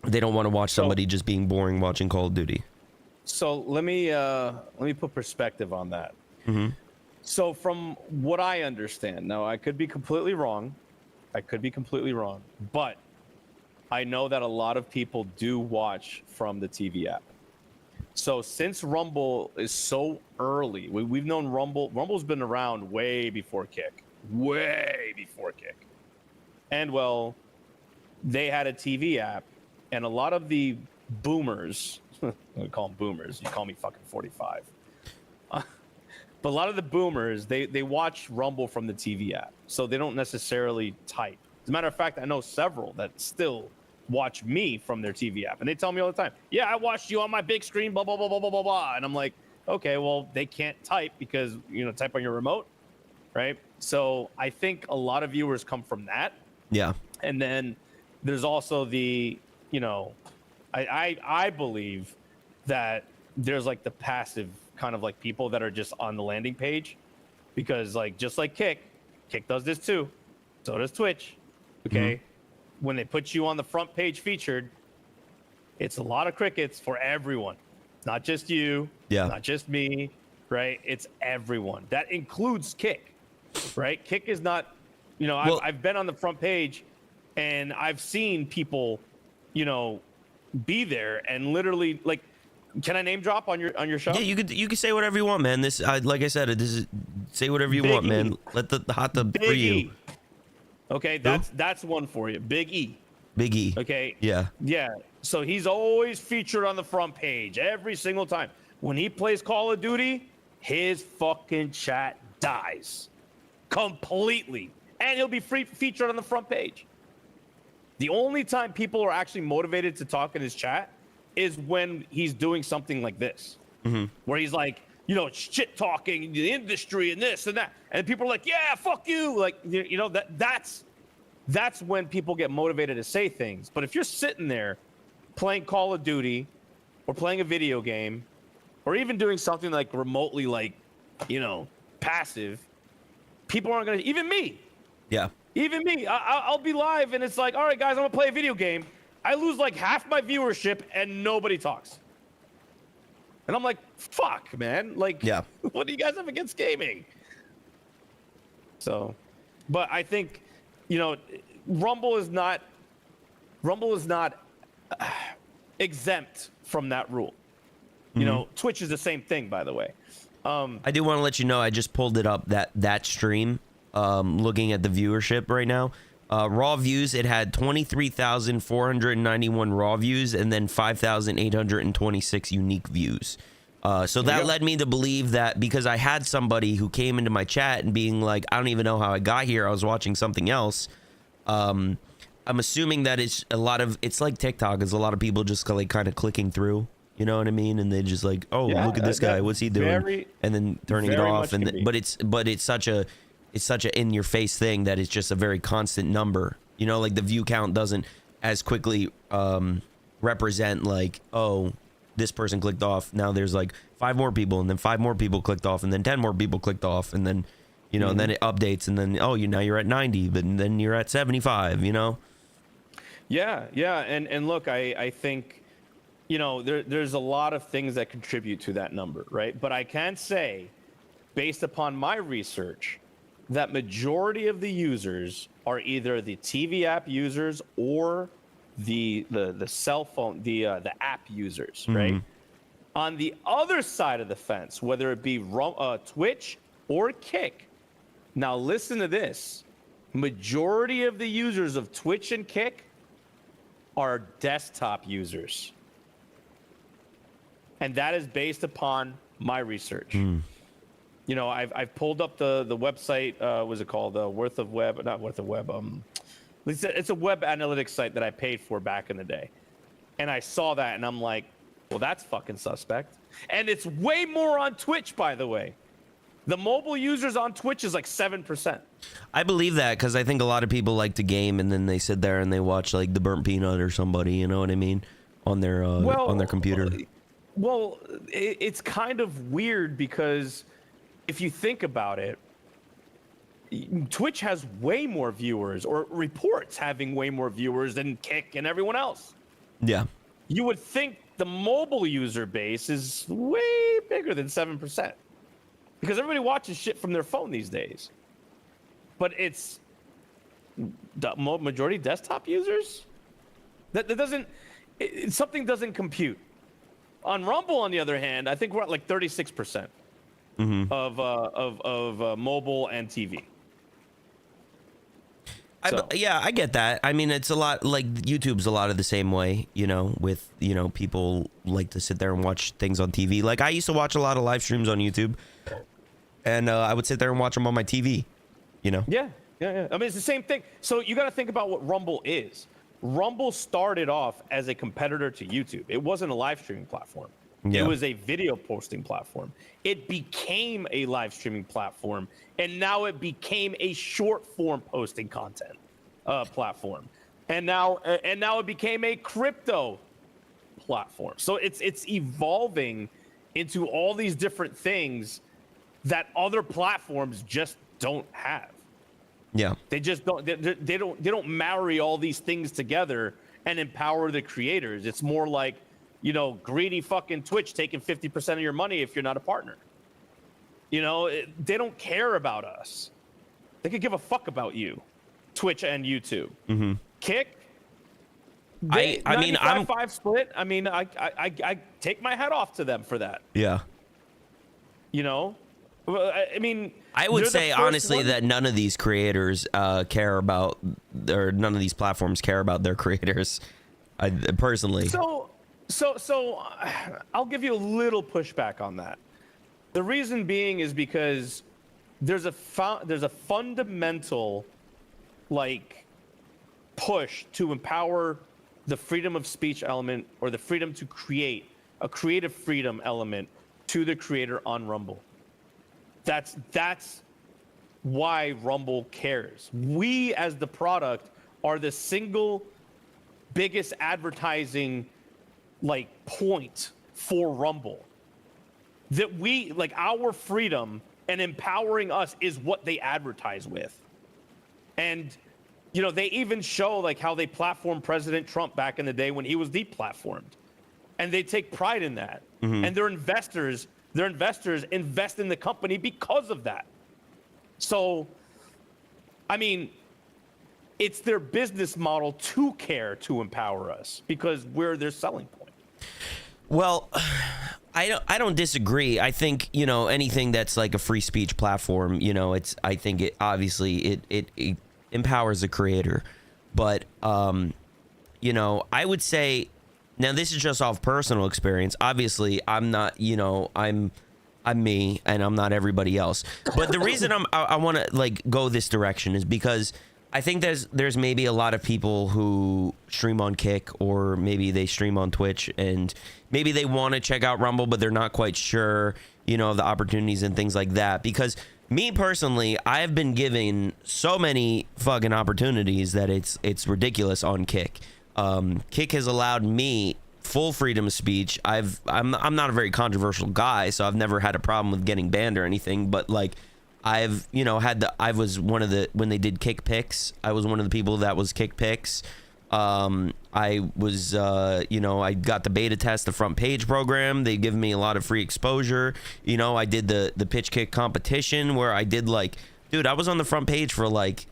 A: They don't want to watch somebody just being boring watching Call of Duty.
E: So let me put perspective on that.
A: Mm-hmm.
E: So from what I understand, now I could be completely wrong. But I know that a lot of people do watch from the TV app. So since Rumble is so early, we've known Rumble's been around way before Kick. And well, they had a TV app, and a lot of the boomers, I call them boomers, you call me fucking 45. But a lot of the boomers, they watch Rumble from the TV app, so they don't necessarily type. As a matter of fact, I know several that still watch me from their TV app, and they tell me all the time, yeah, I watched you on my big screen, blah, blah, blah, blah, blah, blah, blah. And I'm like, okay, well, they can't type because, you know, type on your remote, right? So I think a lot of viewers come from that.
A: Yeah.
E: And then there's also the, you know, I believe that there's like the passive kind of like people that are just on the landing page, because like just like Kick does this too, so does Twitch. Okay, when they put you on the front page featured, it's a lot of crickets for everyone, not just you, not just me, right? It's everyone. That includes Kick, right? Kick is not, you know, I've been on the front page and I've seen people, you know, be there and literally like, can I name drop on your show?
A: Yeah, you could say whatever you want, man. This, like I said, this is say whatever you want, man. Let the hot tub free you.
E: Okay, that's one for you. Big E.
A: Big E.
E: Okay.
A: Yeah.
E: Yeah. So he's always featured on the front page every single time. When he plays Call of Duty, his fucking chat dies completely, and he'll be featured on the front page. The only time people are actually motivated to talk in his chat is when he's doing something like this, where he's like, you know, shit talking the industry and this and that, and people are like, yeah, fuck you, like, you know, that's when people get motivated to say things. But if you're sitting there playing Call of Duty or playing a video game or even doing something like remotely, like, you know, passive, people aren't gonna, even me, I'll be live and it's like, all right guys, I'm gonna play a video game. I lose like half my viewership and nobody talks. And I'm like, fuck, man. Like, what do you guys have against gaming? So, but I think, you know, Rumble is not exempt from that rule. You know, Twitch is the same thing, by the way.
A: I do want to let you know, I just pulled it up, that stream, looking at the viewership right now. Raw views, it had 23,491 raw views and then 5,826 unique views. So that led me to believe that because I had somebody who came into my chat and being like, I don't even know how I got here, I was watching something else. I'm assuming that it's like TikTok, is a lot of people just like kind of clicking through, you know what I mean? And they just like, oh, look at this guy, what's he doing? And then turning it off. And but it's such a in your face thing that it's just a very constant number, you know, like the view count doesn't as quickly represent like, oh, this person clicked off, now there's like 5 more people, and then 5 more people clicked off, and then 10 more people clicked off, and then, you know, and then it updates, and then now you're at 90, but then you're at 75, you know.
E: And look, I think, you know, there's a lot of things that contribute to that number, right? But I can say, based upon my research, that majority of the users are either the TV app users or the cell phone, the app users, right? On the other side of the fence, whether it be Twitch or Kick, now listen to this. Majority of the users of Twitch and Kick are desktop users. And that is based upon my research. You know, I've pulled up the website, what's it called? Worth of Web, not Worth of Web. It's a web analytics site that I paid for back in the day. And I saw that and I'm like, well, that's fucking suspect. And it's way more on Twitch, by the way. The mobile users on Twitch is like 7%.
A: I believe that because I think a lot of people like to game and then they sit there and they watch like the Burnt Peanut or somebody, you know what I mean, on their computer.
E: Well, it's kind of weird because if you think about it, Twitch has way more viewers, or reports having way more viewers than Kick and everyone else.
A: Yeah.
E: You would think the mobile user base is way bigger than 7%. Because everybody watches shit from their phone these days. But it's the majority desktop users? That doesn't... something doesn't compute. On Rumble, on the other hand, I think we're at like 36% of mobile and TV.
A: Yeah, I get that. I mean, it's a lot like YouTube's a lot of the same way, you know, with, you know, people like to sit there and watch things on TV. Like I used to watch a lot of live streams on YouTube and I would sit there and watch them on my TV, you know?
E: Yeah. I mean, it's the same thing. So you got to think about what Rumble is. Rumble started off as a competitor to YouTube. It wasn't a live streaming platform. Yeah. It was a video posting platform. It became a live streaming platform, and now it became a short form posting content platform. And now it became a crypto platform. So it's evolving into all these different things that other platforms just don't have.
A: Yeah.
E: They just don't they don't marry all these things together and empower the creators. It's more like, you know, greedy fucking Twitch taking 50% of your money if you're not a partner. You know, they don't care about us. They could give a fuck about you, Twitch and YouTube. Kick.
A: I mean, I'm
E: 5 split. I mean, I take my hat off to them for that.
A: Yeah.
E: You know, I mean,
A: I would say honestly that none of these creators care about, or none of these platforms care about their creators. Personally.
E: So I'll give you a little pushback on that. The reason being is because there's a fundamental like push to empower the freedom of speech element, or the freedom to create, a creative freedom element to the creator on Rumble. That's why Rumble cares. We as the product are the single biggest advertising like point for Rumble. That we like, our freedom and empowering us is what they advertise with. And you know, they even show like how they platformed President Trump back in the day when he was deplatformed. And they take pride in that. And their investors invest in the company because of that. So, I mean, it's their business model to care to empower us because we're their selling point.
A: Well, I don't disagree. I think, you know, anything that's like a free speech platform, you know, I think it obviously it empowers the creator. But you know, I would say, now this is just off personal experience. Obviously, I'm not, you know, I'm me and I'm not everybody else. But the reason I want to like go this direction is because I think there's maybe a lot of people who stream on Kick, or maybe they stream on Twitch, and maybe they want to check out Rumble, but they're not quite sure, you know, the opportunities and things like that. Because me personally, I've been given so many fucking opportunities that it's ridiculous on Kick. Kick has allowed me full freedom of speech. I'm not a very controversial guy, so I've never had a problem with getting banned or anything. But like, I've, you know, I was one of the, when they did Kick Picks, I was one of the people that was Kick Picks. I was, you know, I got the beta test, the front page program. They give me a lot of free exposure. You know, I did the pitch kick competition where I did like, dude, I was on the front page for like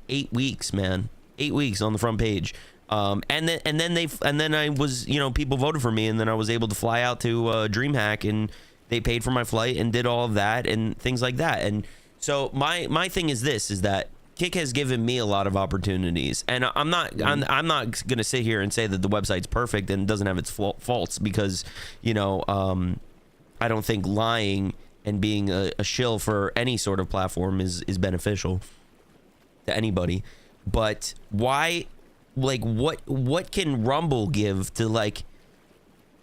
A: 8 weeks, man. 8 weeks on the front page. And then I was, people voted for me, and then I was able to fly out to DreamHack, and they paid for my flight and did all of that and things like that. And so my thing is this: is that Kick has given me a lot of opportunities, and I'm not gonna sit here and say that the website's perfect and doesn't have its faults, because I don't think lying and being a shill for any sort of platform is beneficial to anybody. But why? Like, what can Rumble give to, like,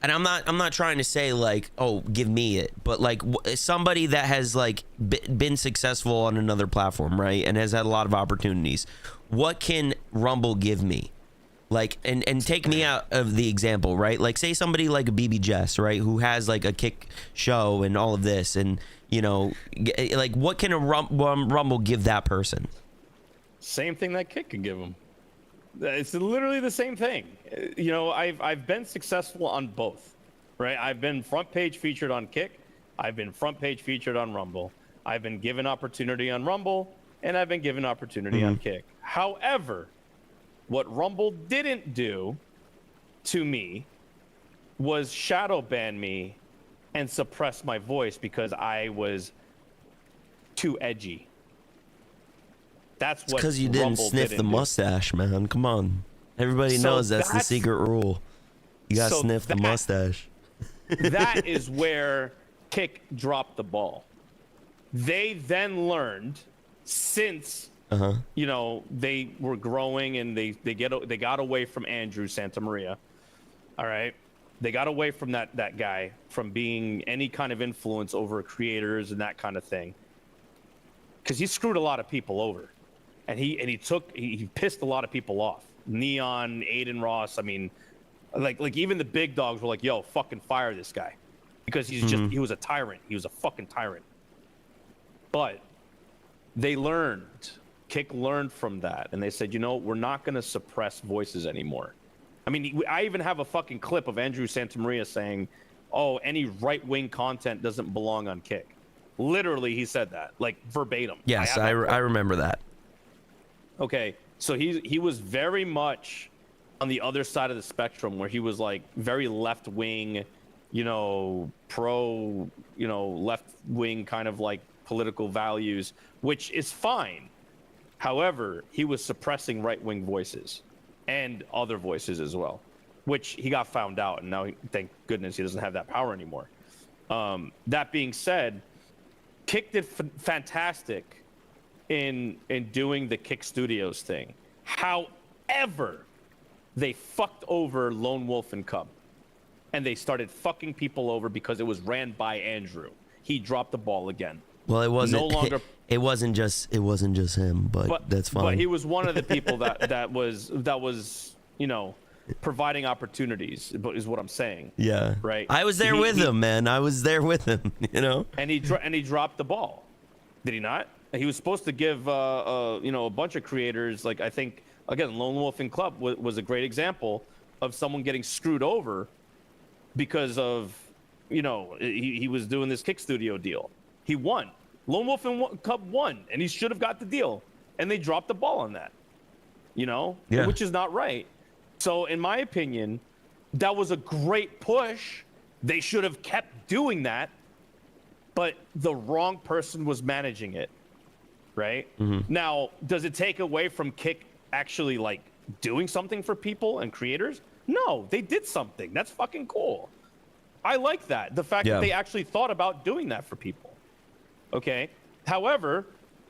A: and I'm not trying to say like, oh, give me it, but like somebody that has like been successful on another platform, right, and has had a lot of opportunities, what can Rumble give me? Like, and take me out of the example, right? Like, say somebody like a BB Jess, right, who has like a Kick show and all of this, and like, what can a Rumble give that person?
E: Same thing that Kick can give them. It's literally the same thing. I've been successful on both, right? I've been front page featured on Kick. I've been front page featured on Rumble. I've been given opportunity on Rumble, and I've been given opportunity on Kick. However, what Rumble didn't do to me was shadow ban me and suppress my voice because I was too edgy. That's what
A: because you didn't sniff the mustache, man. Come on, everybody knows that's the secret rule. You gotta sniff the mustache.
E: That is where Kick dropped the ball. They then learned, since they were growing and they got away from Andrew Santamaria. All right, they got away from that guy, from being any kind of influence over creators and that kind of thing, because he screwed a lot of people over. And he pissed a lot of people off. Neon, Aiden Ross. I mean, like even the big dogs were like, "Yo, fucking fire this guy," because he was a tyrant. He was a fucking tyrant. But they learned. Kick learned from that, and they said, we're not going to suppress voices anymore. I mean, I even have a fucking clip of Andrew Santamaria saying, "Oh, any right-wing content doesn't belong on Kick." Literally, he said that, like, verbatim.
A: Yes, I remember that.
E: Okay, so he was very much on the other side of the spectrum, where he was like very left wing, pro, left wing kind of like political values, which is fine. However, he was suppressing right wing voices and other voices as well, which he got found out, and now thank goodness he doesn't have that power anymore. That being said, Kick did fantastic in doing the Kick Studios thing. However, they fucked over Lone Wolf and Cub, and they started fucking people over because it was ran by Andrew. He dropped the ball again.
A: Well, it wasn't
E: no longer.
A: It wasn't just him, but that's fine.
E: But he was one of the people that was providing opportunities, is what I'm saying.
A: Yeah.
E: Right.
A: I was there with him, man. I was there with him.
E: And he dropped the ball. Did he not? He was supposed to give a bunch of creators, like, I think, again, Lone Wolf and Club was a great example of someone getting screwed over because of he was doing this Kick Studio deal. He won. Lone Wolf and Cub won, and he should have got the deal, and they dropped the ball on that. Which is not right. So in my opinion, that was a great push. They should have kept doing that, but the wrong person was managing it. Right? Now, does it take away from Kick actually like doing something for people and creators? No, they did something. That's fucking cool. I like that. The fact that they actually thought about doing that for people. Okay. However,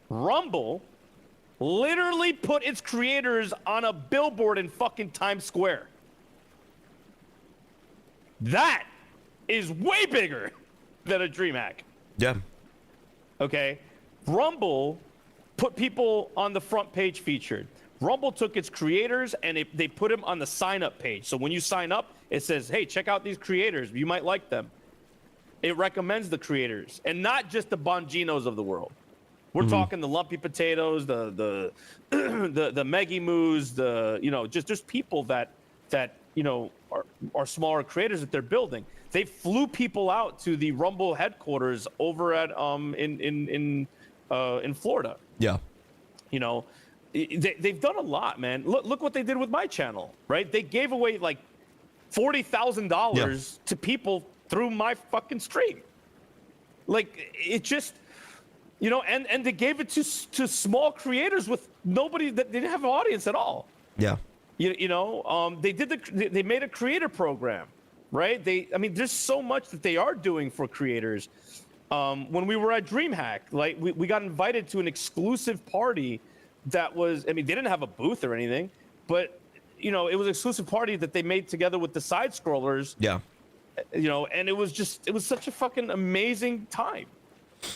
E: Rumble literally put its creators on a billboard in fucking Times Square. That is way bigger than a DreamHack.
A: Yeah.
E: Okay. Rumble put people on the front page featured. Rumble took its creators and they put them on the sign-up page. So when you sign up, it says, hey, check out these creators. You might like them. It recommends the creators, and not just the Bonginos of the world. We're talking the Lumpy Potatoes, the Meggy Moos, just people that are smaller creators that they're building. They flew people out to the Rumble headquarters over at in Florida.
A: Yeah.
E: they've done a lot, man. Look what they did with my channel, right? They gave away like $40,000 to people through my fucking stream. Like, it just, you know, and they gave it to small creators with nobody that didn't have an audience at all.
A: Yeah.
E: You know, they made a creator program, right? I mean, there's so much that they are doing for creators. When we were at DreamHack, like we got invited to an exclusive party that was, I mean, they didn't have a booth or anything, but you know, it was an exclusive party that they made together with the side scrollers.
A: Yeah.
E: You know, and it was such a fucking amazing time.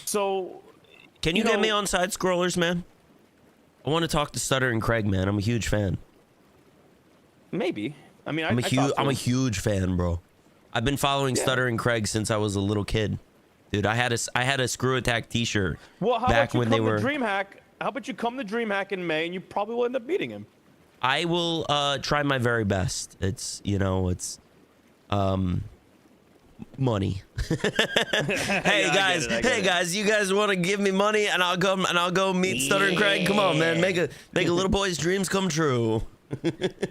E: So,
A: can you get me on side scrollers, man? I want to talk to Stutter and Craig, man. I'm a huge fan.
E: Maybe. I mean,
A: I'm a huge fan, bro. I've been following Stutter and Craig since I was a little kid. Dude, I had a Screw Attack t-shirt back when they were
E: DreamHack. How about you come to DreamHack in May and you probably will end up meeting him.
A: I will try my very best. It's, you know, it's money. Hey guys, you guys want to give me money and I'll go meet Stutter and Craig? Come on, man. Make a little boy's dreams come true.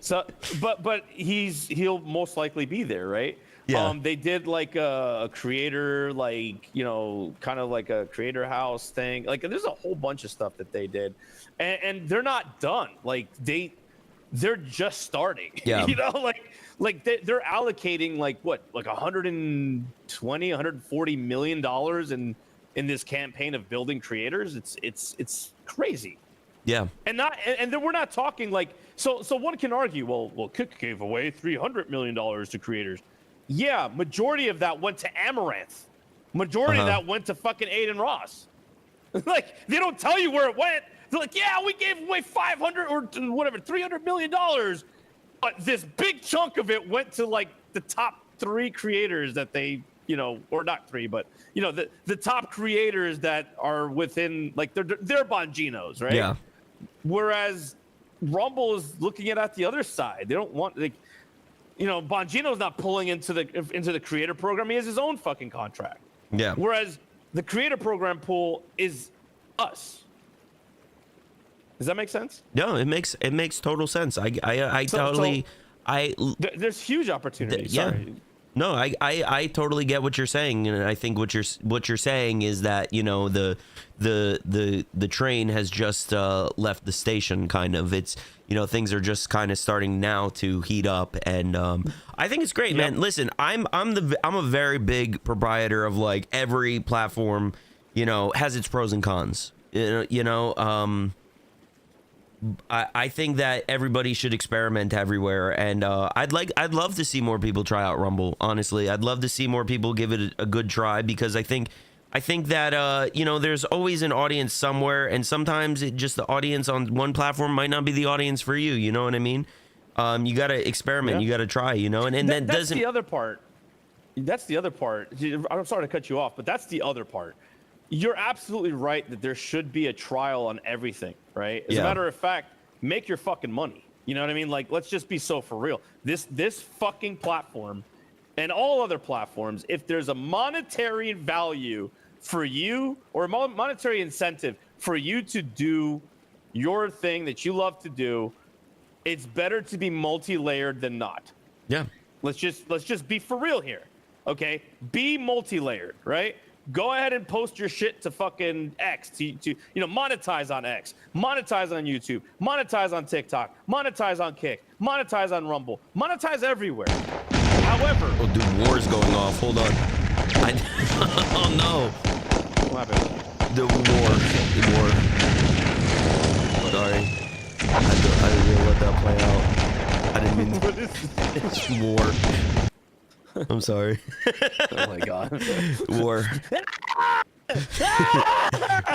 E: So but he'll most likely be there, right?
A: Yeah.
E: They did like a creator, like, you know, kind of like a creator house thing. Like, there's a whole bunch of stuff that they did, and they're not done. Like, they're just starting.
A: Yeah.
E: You know, like they're allocating like 140 million dollars in this campaign of building creators. It's crazy.
A: Yeah.
E: And then we're not talking like, so one can argue, well, Kick gave away $300 million to creators. Yeah, majority of that went to Amaranth. Majority of that went to fucking Aiden Ross. Like, they don't tell you where it went. They're like, yeah, we gave away 500 or whatever, $300 million. But this big chunk of it went to like the top 3 creators that they, you know, or not 3, but you know, the top creators that are within, like, they're Bonginos, right?
A: Yeah.
E: Whereas Rumble is looking at the other side. They don't want, like, you know, Bongino's not pulling into the creator program. He has his own fucking contract.
A: Yeah.
E: Whereas the creator program pool is us. Does that make sense?
A: No, it makes total sense.
E: There's huge opportunities.
A: Yeah.
E: Sorry.
A: No, I totally get what you're saying, and I think what you're saying is that, you know, the train has just left the station, kind of. It's, you know, things are just kind of starting now to heat up, and I think it's great, man. Listen, I'm a very big proprietor of, like, every platform, you know, has its pros and cons. I think that everybody should experiment everywhere, and I'd love to see more people try out Rumble. Honestly, I'd love to see more people give it a good try, because I think that you know, there's always an audience somewhere, and sometimes the audience on one platform might not be the audience for you. You know what I mean? You gotta experiment, you gotta try. You know, and that doesn't.
E: The other part. That's the other part. I'm sorry to cut you off, but that's the other part. You're absolutely right that there should be a trial on everything, right? As a matter of fact, make your fucking money. You know what I mean? Like, let's just be so for real. This fucking platform and all other platforms, if there's a monetary value for you, or a monetary incentive for you to do your thing that you love to do, it's better to be multi-layered than not.
A: Yeah.
E: Let's just be for real here. Okay? Be multi-layered, right? Go ahead and post your shit to fucking X, to you know, monetize on X, monetize on YouTube, monetize on TikTok, monetize on Kick, monetize on Rumble, monetize everywhere. However,
A: oh, dude, war's going off. Hold on. Oh no.
E: What happened?
A: The war. Sorry. I didn't mean to let that play out. I didn't mean to. It's war. I'm sorry.
E: Oh my god.
A: War.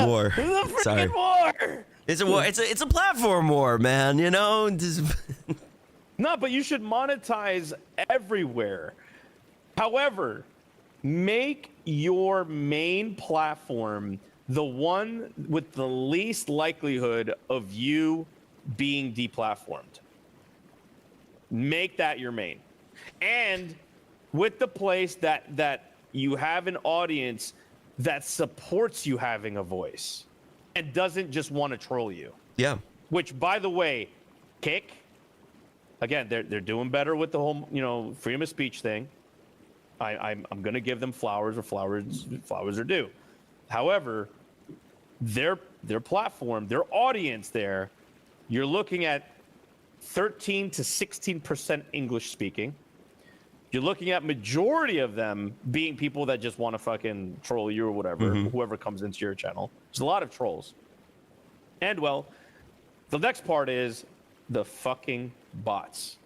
A: War. Sorry.
E: War.
A: It's a war. It's a platform war, man. You know.
E: No, but you should monetize everywhere. However, make your main platform the one with the least likelihood of you being deplatformed. Make that your main. And with the place that you have an audience that supports you having a voice and doesn't just want to troll you.
A: Yeah.
E: which, by the way, Kick, again, they're doing better with the whole, you know, freedom of speech thing. I'm going to give them flowers where flowers are due. However, their platform, their audience there, you're looking at 13 to 16% English speaking. You're looking at majority of them being people that just want to fucking troll you or whatever, whoever comes into your channel. There's a lot of trolls. And, well, the next part is the fucking bots.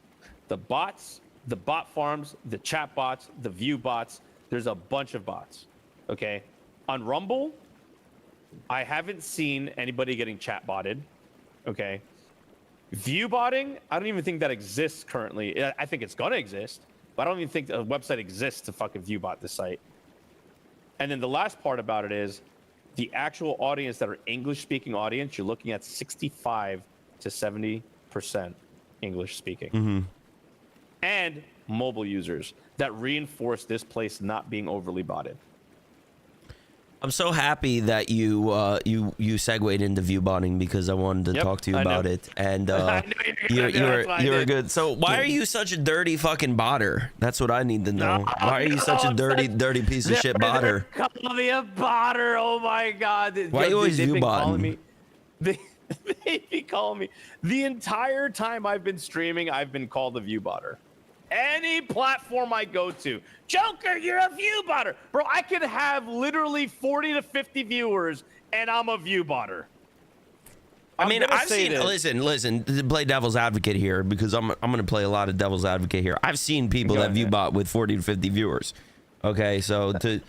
E: The bots, the bot farms, the chat bots, the view bots. There's a bunch of bots, okay? On Rumble, I haven't seen anybody getting chat botted, okay? View botting, I don't even think that exists currently. I think it's gonna exist, but I don't even think a website exists to fucking view bot the site. And then the last part about it is the actual audience that are English-speaking audience, you're looking at 65 to 70% English speaking. And mobile users that reinforce this place not being overly botted.
A: I'm so happy that you segued into view botting because I wanted to talk to you about it, and you're good. So why are you such a dirty fucking botter? That's what I need to know. Why are you such a dirty piece of shit botter?
E: Call me a botter! Oh my god!
A: Why are you always view botting?
E: They be calling me the entire time I've been streaming. I've been called a view botter. Any platform I go to, Joker, you're a view botter, bro. I could have literally 40 to 50 viewers, and I'm a view botter.
A: I mean, I've seen. Listen. To play devil's advocate here, because I'm gonna play a lot of devil's advocate here. I've seen people that view bot with 40 to 50 viewers. Okay, so to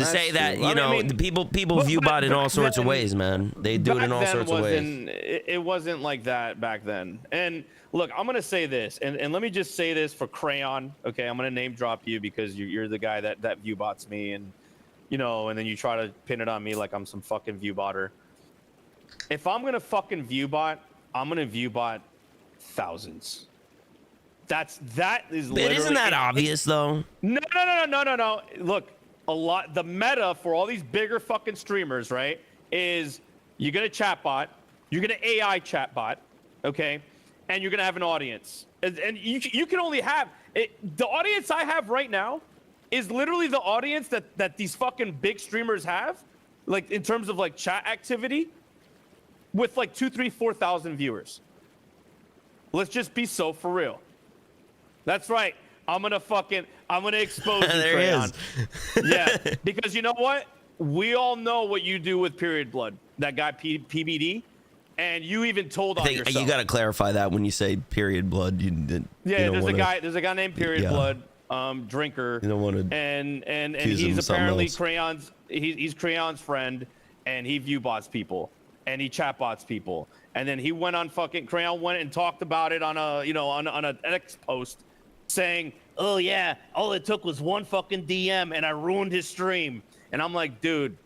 A: say that, you know, the people view bot in all sorts of ways, man. They do it in all sorts of ways.
E: It wasn't like that back then. And look, I'm gonna say this, and let me just say this for Crayon. Okay, I'm gonna name drop you because you're the guy that view bots me, and you know, and then you try to pin it on me like I'm some fucking view botter. If I'm gonna fucking view bot, I'm gonna view bot thousands. That is literally.
A: Isn't that obvious though?
E: No. Look, the meta for all these bigger fucking streamers, right, is you're gonna chat bot, you're gonna AI chat bot, okay, and you're gonna have an audience, and you can only have it. The audience I have right now is literally the audience that these fucking big streamers have, like in terms of like chat activity, with like 2,000, 3,000, 4,000 viewers. Let's just be so for real. That's right. I'm gonna expose you, Crayon. Yeah, because you know what? We all know what you do with Period Blood. That guy PBD, and you even told on yourself.
A: You gotta clarify that when you say Period Blood.
E: There's a guy named Period Blood, drinker.
A: You don't want to.
E: And he's apparently Crayon's. He's Crayon's friend, and he view bots people, and he chat bots people, and then he went on fucking Crayon went and talked about it on an X post, saying, oh yeah, all it took was one fucking DM and I ruined his stream. And I'm like, dude,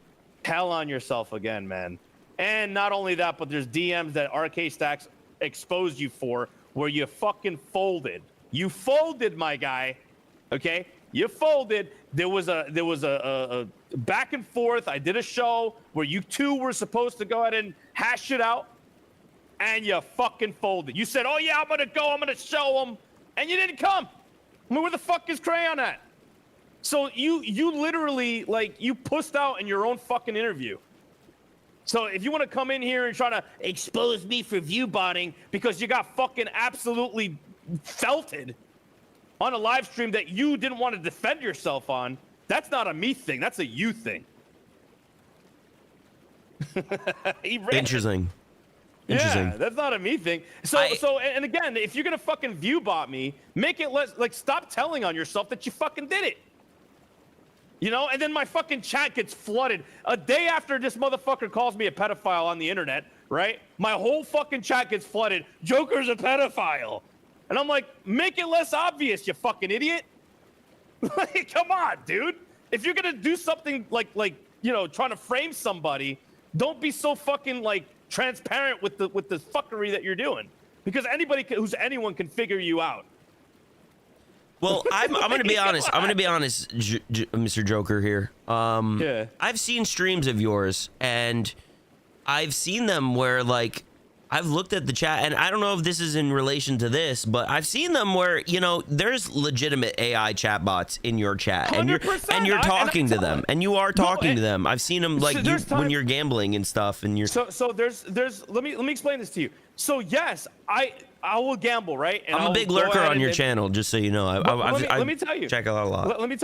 E: tell on yourself again, man. And not only that, but there's DMs that RK Stacks exposed you for where you fucking folded. You folded, my guy. Okay? You folded. There was a back and forth. I did a show where you two were supposed to go ahead and hash it out, and you fucking folded. You said, oh yeah, I'm gonna show them. And you didn't come. I mean, where the fuck is Crayon at? So you literally, like, you pussed out in your own fucking interview. So if you want to come in here and try to expose me for view botting because you got fucking absolutely felted on a live stream that you didn't want to defend yourself on, that's not a me thing. That's a you thing.
A: Interesting.
E: Yeah, that's not a me thing. So and again, if you're gonna fucking view bot me, make it less like stop telling on yourself that you fucking did it. You know, and then my fucking chat gets flooded a day after this motherfucker calls me a pedophile on the internet, right? My whole fucking chat gets flooded. Joker's a pedophile, and I'm like, make it less obvious, you fucking idiot. Like, come on, dude. If you're gonna do something like you know, trying to frame somebody, don't be so fucking like transparent with the fuckery that you're doing, because anyone can figure you out.
A: Well, I'm going to be honest. Mr. Joker here. I've seen streams of yours, and I've seen them where, like, I've looked at the chat, and I don't know if this is in relation to this, but I've seen them where, you know, there's legitimate AI chatbots in your chat, and you're
E: 100%.
A: talking to them, and you are talking to
E: and-
A: them. I've seen them like when you're gambling and stuff, and you're
E: So there's let me explain this to you. So yes, I will gamble, right? And
A: I'm a big lurker on your channel, just so you know.
E: Let me tell you.
A: Check it out a lot.
E: Let me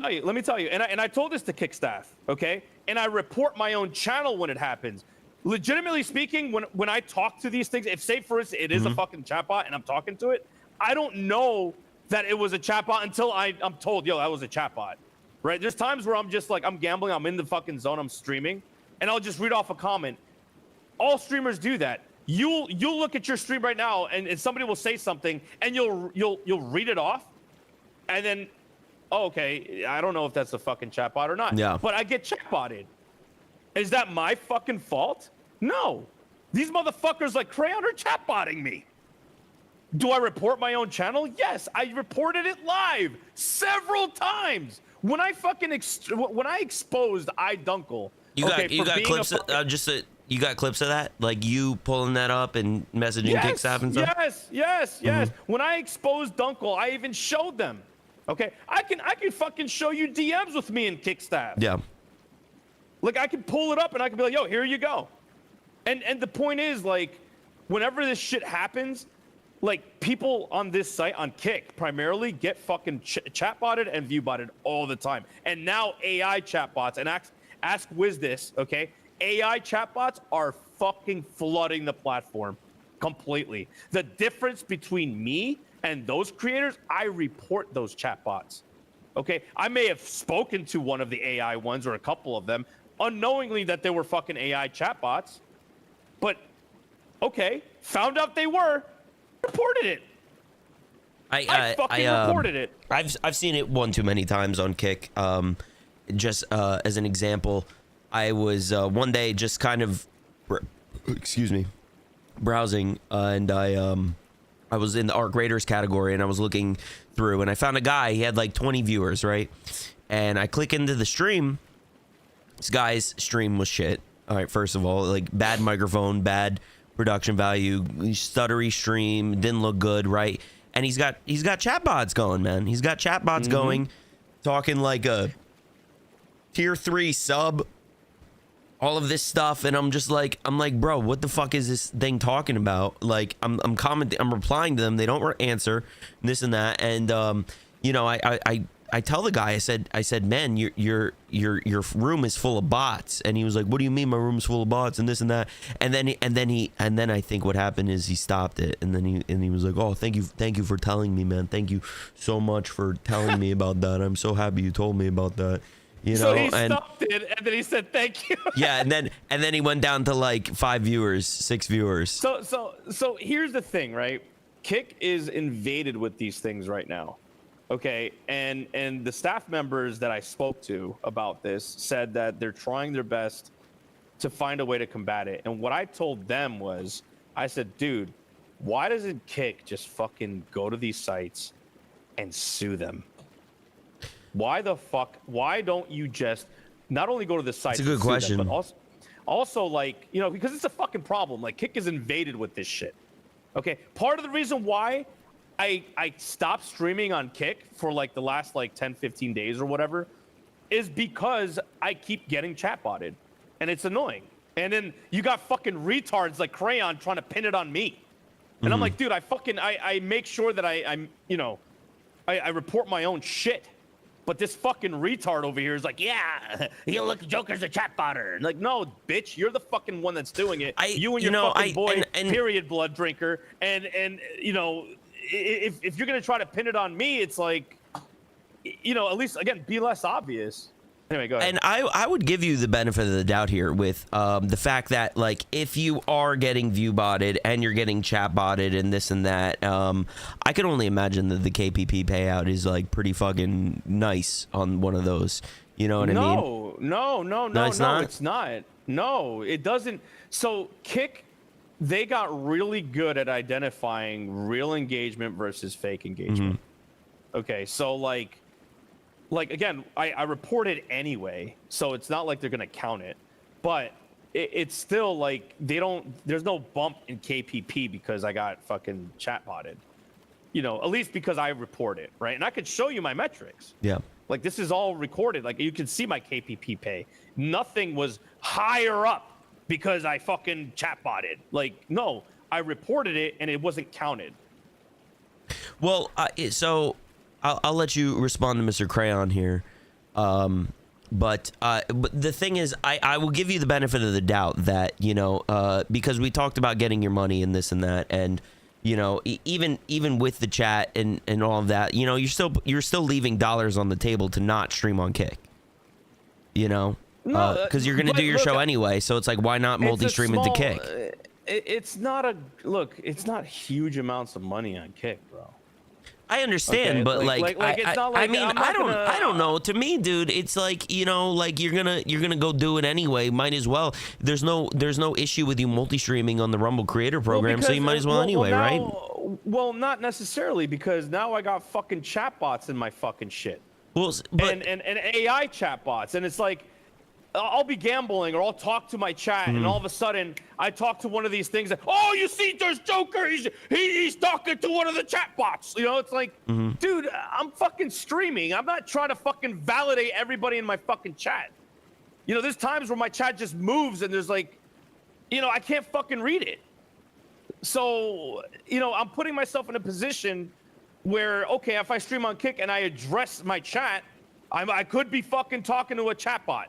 E: tell you. And I told this to Kick staff, okay? And I report my own channel when it happens. Legitimately speaking, when I talk to these things, if say for instance it is a fucking chatbot and I'm talking to it, I don't know that it was a chatbot until I'm told, yo, that was a chatbot, right? There's times where I'm just like, I'm gambling, I'm in the fucking zone, I'm streaming, and I'll just read off a comment. All streamers do that. You'll look at your stream right now, and somebody will say something, and you'll read it off, and then, oh, okay, I don't know if that's a fucking chatbot or not.
A: Yeah.
E: But I get chatbotted. Is that my fucking fault? No. These motherfuckers like Crayon are chatbotting me. Do I report my own channel? Yes, I reported it live several times. When I fucking when I exposed iDunkle.
A: You got clips you got clips of that? Like you pulling that up and messaging Kickstaff and stuff?
E: Yes. When I exposed Dunkle, I even showed them. Okay? I can fucking show you DMs with me and Kickstaff.
A: Yeah.
E: Like I can pull it up and I can be like, yo, here you go. And the point is, like, whenever this shit happens, like people on this site on Kick primarily get fucking chatbotted and viewbotted all the time. And now AI chatbots, and ask Wiz this, okay? AI chatbots are fucking flooding the platform completely. The difference between me and those creators, I report those chatbots. Okay, I may have spoken to one of the AI ones or a couple of them unknowingly that they were fucking AI chatbots, but okay, found out they were, reported it. I fucking reported it.
A: I've seen it one too many times on Kick. Just as an example, I was one day just kind of, browsing, and I was in the Arc Raiders category, and I was looking through, and I found a guy. He had like 20 viewers, right? And I click into the stream. This guy's stream was shit. All right, first of all, like bad microphone, bad production value, stuttery stream, didn't look good, right? And he's got chatbots going, man. He's got chatbots going, talking like a tier 3 sub, all of this stuff, and I'm like, bro, what the fuck is this thing talking about? Like, I'm commenting, I'm replying to them, they don't answer, this and that, and you know, I tell the guy, I said, man, your room is full of bots, and he was like, what do you mean my room's full of bots and this and that, and then I think what happened is he stopped it, and then he was like, oh, thank you for telling me, man, thank you so much for telling me about that. I'm so happy you told me about that. You know,
E: so he stopped it, and then he said thank you.
A: Yeah, and then he went down to like 5 viewers, 6 viewers.
E: So here's the thing, right? Kick is invaded with these things right now. Okay, and the staff members that I spoke to about this said that they're trying their best to find a way to combat it. And what I told them was, I said, dude, why doesn't Kick just fucking go to these sites and sue them? Why the fuck? Why don't you just not only go to the sites?
A: It's a good question.
E: Them, but also like, you know, because it's a fucking problem. Like Kick is invaded with this shit. Okay, part of the reason why I stopped streaming on Kick for like the last like 10, 15 days or whatever is because I keep getting chatbotted, and it's annoying. And then you got fucking retards like Crayon trying to pin it on me. And I'm like, dude, I make sure that I'm, you know, I report my own shit. But this fucking retard over here is like, yeah, you look, Joker's a chatbotter. And like, no, bitch, you're the fucking one that's doing it. You and your fucking boy, period, blood drinker. And you know, if you're gonna try to pin it on me, it's like, you know, at least again, be less obvious. Anyway, go ahead.
A: And I would give you the benefit of the doubt here with the fact that, like, if you are getting view botted and you're getting chat botted and this and that, I can only imagine that the KPP payout is like pretty fucking nice on one of those. You know what I mean?
E: No, it's not. No, it doesn't. So Kick, they got really good at identifying real engagement versus fake engagement. Okay, so like again, I report it anyway, so it's not like they're gonna count it. But it's still like there's no bump in KPP because I got fucking chatbotted. You know, at least because I report it, right? And I could show you my metrics.
A: Yeah.
E: Like this is all recorded. Like you can see my KPP pay. Nothing was higher up because I fucking chatbotted. Like, no, I reported it and it wasn't counted.
A: Well, so I'll let you respond to Mr. Crayon here. But the thing is, I will give you the benefit of the doubt that, you know, because we talked about getting your money and this and that, and, you know, even with the chat and all of that, you know, you're still leaving dollars on the table to not stream on Kick, you know, because you're gonna do your show anyway. So it's like, why not multi-stream it to Kick?
E: It's not huge amounts of money on Kick, bro.
A: I understand,
E: Okay,
A: but
E: it's not like
A: I don't know. To me, dude, it's like, you know, like you're gonna go do it anyway. Might as well. There's no issue with you multi-streaming on the Rumble Creator Program, so you might as well anyway, right?
E: Well, not necessarily, because now I got fucking chatbots in my fucking shit.
A: Well, but,
E: and AI chatbots, and it's like, I'll be gambling or I'll talk to my chat, and all of a sudden I talk to one of these things that, oh, you see, there's Joker. He's talking to one of the chatbots. You know, it's like, dude, I'm fucking streaming. I'm not trying to fucking validate everybody in my fucking chat. You know, there's times where my chat just moves and there's like, you know, I can't fucking read it. So, you know, I'm putting myself in a position where, okay, if I stream on Kick and I address my chat, I could be fucking talking to a chatbot.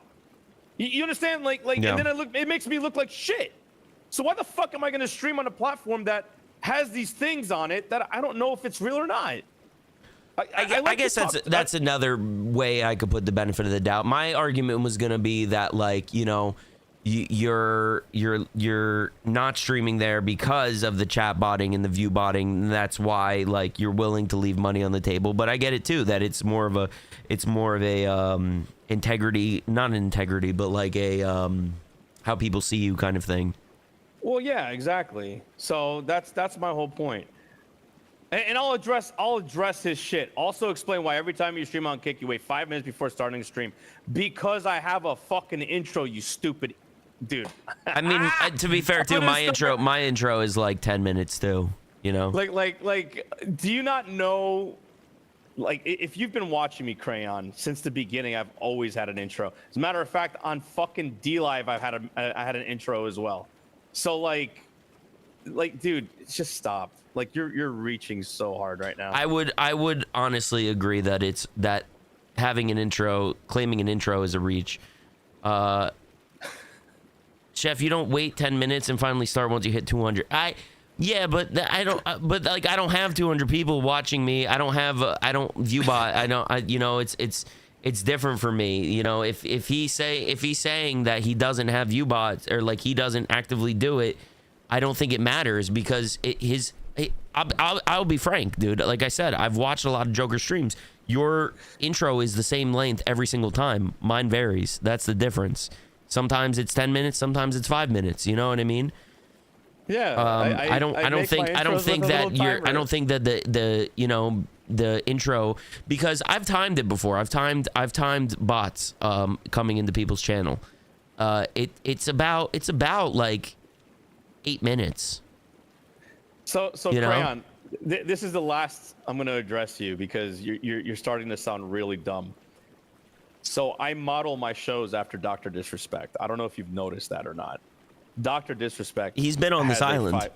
E: You understand? Like,
A: yeah.
E: And then it makes me look like shit. So why the fuck am I going to stream on a platform that has these things on it that I don't know if it's real or not?
A: I guess that's another way I could put the benefit of the doubt. My argument was going to be that, like, you know, you're not streaming there because of the chat botting and the view botting. That's why, like, you're willing to leave money on the table. But I get it too, that it's more of a integrity, not integrity, but like a how people see you kind of thing.
E: Well, yeah, exactly. So that's my whole point. And I'll address his shit. Also explain why every time you stream on Kick, you wait 5 minutes before starting the stream. Because I have a fucking intro, you stupid dude.
A: I mean, to be fair too, my intro is like 10 minutes too, you know?
E: Like, do you not know, like, if you've been watching me, Crayon, since the beginning, I've always had an intro. As a matter of fact, on fucking D-Live, I had an intro as well. So like, dude, just stop. Like, you're reaching so hard right now.
A: I would honestly agree that having an intro, claiming an intro is a reach. Chef, you don't wait 10 minutes and finally start once you hit 200. Yeah, but I don't. But like, I don't have 200 people watching me. I don't view bot. You know, it's different for me. You know, if he's saying that he doesn't have view bots, or like he doesn't actively do it, I don't think it matters, because I'll be frank, dude. Like I said, I've watched a lot of Joker streams. Your intro is the same length every single time. Mine varies. That's the difference. Sometimes it's 10 minutes. Sometimes it's 5 minutes. You know what I mean?
E: Yeah.
A: I don't think that the you know, the intro, because I've timed it before. I've timed bots coming into people's channel. It's about like 8 minutes. So
E: Crayon, this is the last I'm going to address you, because you're starting to sound really dumb. So I model my shows after Dr. Disrespect. I don't know if you've noticed that or not. Dr. Disrespect.
A: He's been on this island.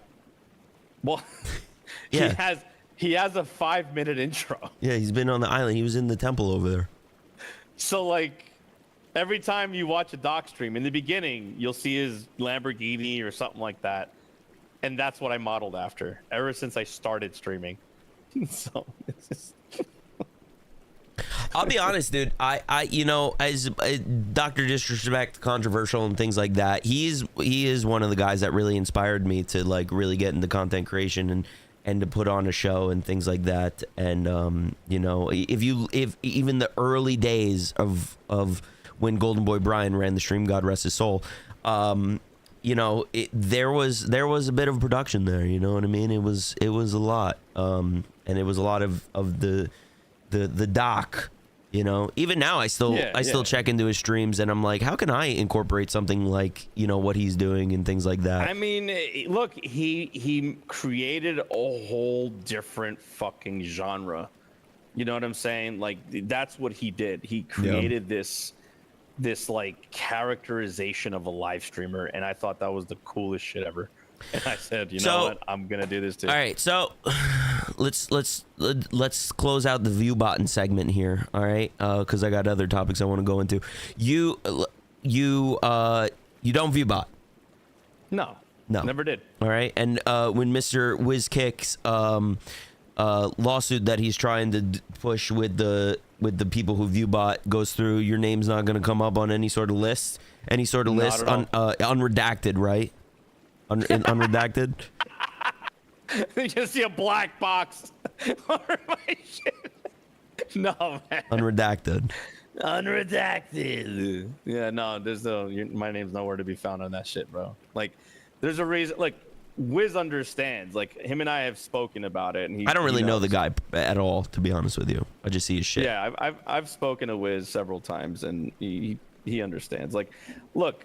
E: Well,
A: yeah.
E: He has a 5-minute intro.
A: Yeah, he's been on the island. He was in the temple over there.
E: So like, every time you watch a Doc stream, in the beginning, you'll see his Lamborghini or something like that. And that's what I modeled after ever since I started streaming. So it's just...
A: I'll be honest, dude. I you know, as Dr. Disrespect, controversial and things like that, he is one of the guys that really inspired me to like really get into content creation and to put on a show and things like that. And you know, if even the early days of when Golden Boy Brian ran the stream, God rest his soul, you know, there was a bit of production there. You know what I mean? It was a lot, and it was a lot of the doc You know, even now I still check into his streams and I'm like, how can I incorporate something like, you know, what he's doing and things like that?
E: I mean, look, he created a whole different fucking genre. You know what I'm saying? Like, that's what he did. He created this like characterization of a live streamer, and I thought that was the coolest shit ever. And I said, you know what? I'm gonna do this too.
A: All right, so let's close out the view botting segment here. All right, because I got other topics I want to go into. You don't view bot.
E: No, never did.
A: All right, and when Mr. WizKick's lawsuit that he's trying to push with the people who view bot goes through, your name's not gonna come up on any sort of list, unredacted, right? Unredacted.
E: You just see a black box over my shit. No, man.
A: Unredacted.
E: Yeah, no, there's my name's nowhere to be found on that shit, bro. Like, there's a reason. Like, Wiz understands. Like, him and I have spoken about it, and
A: I don't really know the guy at all, to be honest with you. I just see his shit.
E: Yeah, I've spoken to Wiz several times, and he understands. Like, look.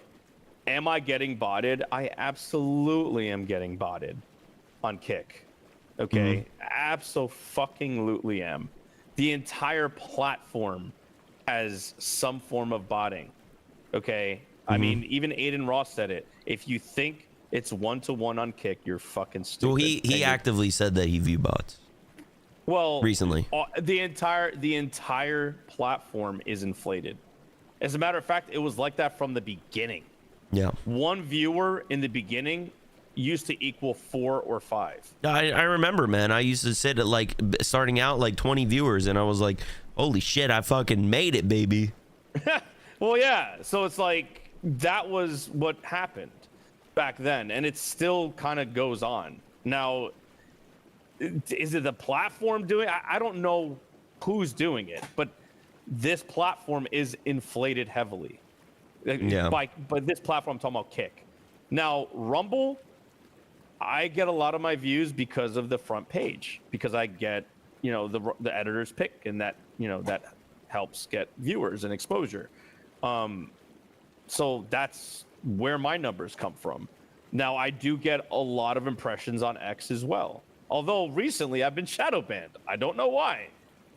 E: Am I getting botted? I absolutely am getting botted on Kick. Okay? Abso-fucking-lutely am. The entire platform has some form of botting. Okay? I mean, even Aiden Ross said it. If you think it's one-to-one on Kick, you're fucking stupid.
A: Well, he actively said that he view bots.
E: Well,
A: recently.
E: The entire platform is inflated. As a matter of fact, it was like that from the beginning.
A: Yeah.
E: One viewer in the beginning used to equal 4 or 5.
A: I remember, man. I used to sit at like starting out like 20 viewers, and I was like, "Holy shit, I fucking made it, baby."
E: Well, yeah. So it's like that was what happened back then, and it still kind of goes on. Now, is it the platform doing? I don't know who's doing it, but this platform is inflated heavily.
A: Yeah.
E: But this platform, I'm talking about Kick. Now, Rumble, I get a lot of my views because of the front page, because I get, you know, the editor's pick, and that, you know, that helps get viewers and exposure. So that's where my numbers come from. Now, I do get a lot of impressions on X as well. Although recently I've been shadow banned. I don't know why.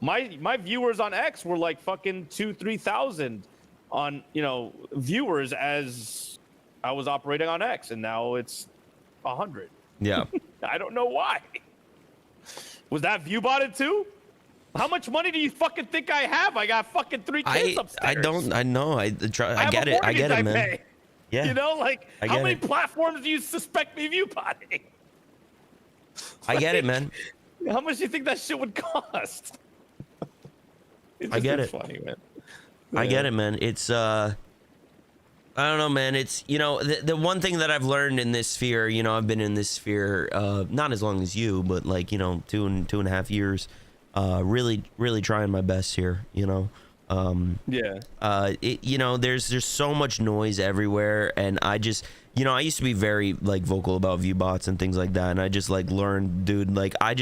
E: My viewers on X were like fucking 2,000-3,000 on, you know, viewers as I was operating on X, and now it's 100.
A: Yeah.
E: I don't know why. Was that view botted too? How much money do you fucking think I have? I got fucking 3 kids upstairs.
A: I know. I get it. I get it, man.
E: Pay.
A: Yeah.
E: You know, like, how many
A: it.
E: platforms do you suspect me view botting?
A: I get it, man.
E: How much do you think that shit would cost?
A: I get it.
E: Funny, man.
A: I get it, man. It's I don't know, man. It's, you know, the one thing that I've learned in this sphere, you know, I've been in this sphere not as long as you, but like, you know, two and a half years, really trying my best here, you know. You know, there's so much noise everywhere, and I just, you know, I used to be very like vocal about view bots and things like that, and I just like learned, dude, like I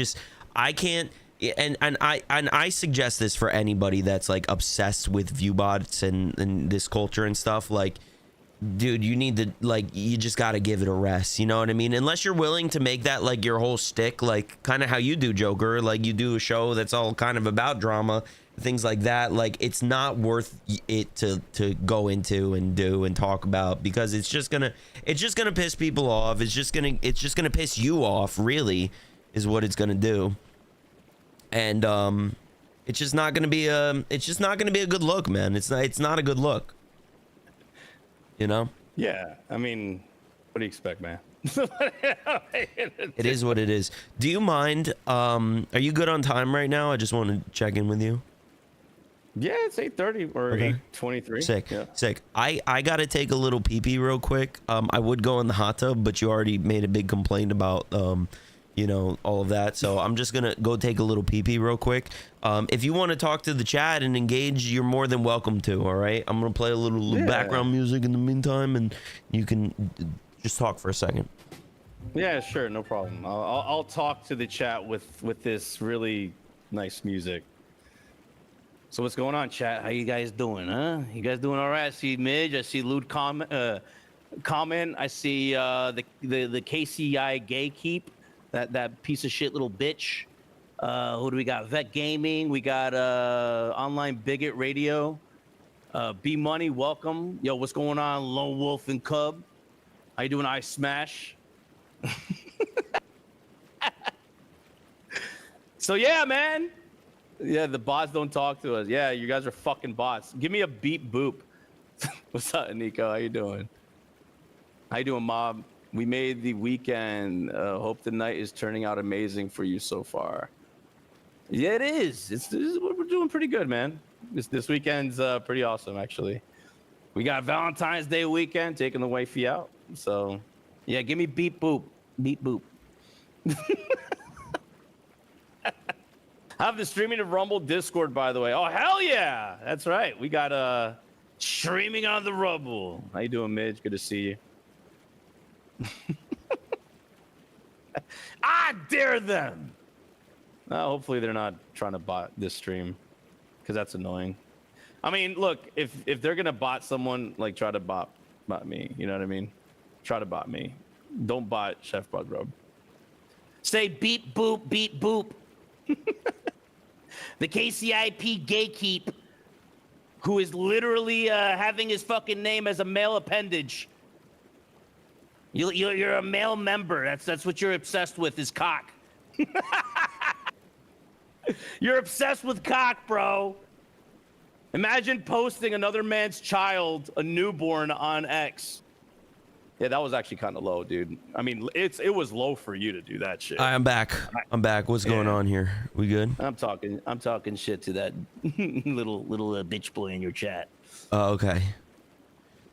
A: can't. And I suggest this for anybody that's like obsessed with view bots and this culture and stuff. Like, dude, you need to, like, you just got to give it a rest. You know what I mean? Unless you're willing to make that like your whole shtick, like kind of how you do, Joker. Like, you do a show that's all kind of about drama, things like that. Like, it's not worth it to go into and do and talk about, because it's just gonna piss people off. It's just gonna piss you off, really, is what it's gonna do. And it's just not gonna be a good look, man. It's not a good look. You know?
E: Yeah. I mean, what do you expect, man?
A: It is what it is. Do you mind? Are you good on time right now? I just want to check in with you.
E: Yeah, it's 8:30 or 8:23.
A: Sick,
E: yeah.
A: Sick. I gotta take a little pee-pee real quick. I would go in the hot tub, but you already made a big complaint about you know, all of that. So I'm just gonna go take a little pee-pee real quick. If you want to talk to the chat and engage, you're more than welcome to. All right, I'm gonna play a little background music in the meantime, and you can just talk for a second.
E: Yeah, sure, no problem. I'll talk to the chat with this really nice music. So what's going on, chat? How you guys doing, huh? You guys doing all right? I see Midge. I see Lude comment. I see the KCI gay keep. That piece of shit little bitch. Who do we got? Vet Gaming. We got Online Bigot Radio. B Money, welcome. Yo, what's going on? Lone Wolf and Cub. How you doing, Ice Smash? So yeah, man. Yeah, the bots don't talk to us. Yeah, you guys are fucking bots. Give me a beep boop. What's up, Nico? How you doing? How you doing, Mob? We made the weekend. Hope the night is turning out amazing for you so far. Yeah, it is. We're doing pretty good, man. This weekend's pretty awesome, actually. We got Valentine's Day weekend, taking the wifey out. So, yeah, give me beep boop. Beep boop. I have the streaming of Rumble Discord, by the way. Oh, hell yeah. That's right. We got streaming on the Rumble. How you doing, Midge? Good to see you. I dare them. Hopefully they're not trying to bot this stream, because that's annoying. I mean, look, if they're going to bot someone, like, try to bot me. You know what I mean? Try to bot me. Don't bot Chefbuggrub. Say beep boop, beep boop. The KCIP gatekeep, who is literally having his fucking name as a male appendage. You're a male member. That's what you're obsessed with, is cock. You're obsessed with cock, bro. Imagine posting another man's child, a newborn, on X. Yeah, that was actually kind of low, dude. I mean, it was low for you to do that shit.
A: I'm back. What's going on here? We good?
E: I'm talking shit to that little bitch boy in your chat.
A: Oh, okay.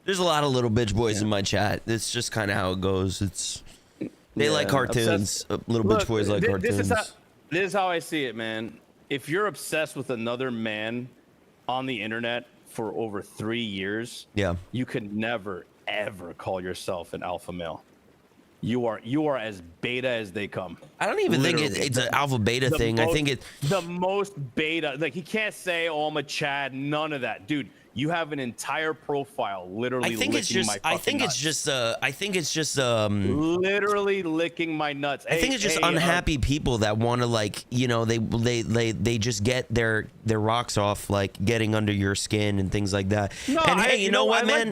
A: There's a lot of little bitch boys in my chat. It's just kind of how it goes. They like cartoons. Little bitch boys like cartoons.
E: This is how I see it, man. If you're obsessed with another man on the internet for over 3 years, you can never ever call yourself an alpha male. You are as beta as they come.
A: I don't even think it's an alpha beta thing. I think it's
E: the most beta. Like, he can't say, "Oh, I'm a Chad." None of that, dude. You have an entire profile literally licking my fucking nuts.
A: I think it's just
E: literally licking my nuts.
A: I think it's just unhappy people that want to, like, you know, they just get their rocks off, like getting under your skin and things like that.
E: No,
A: and hey, you know what, man?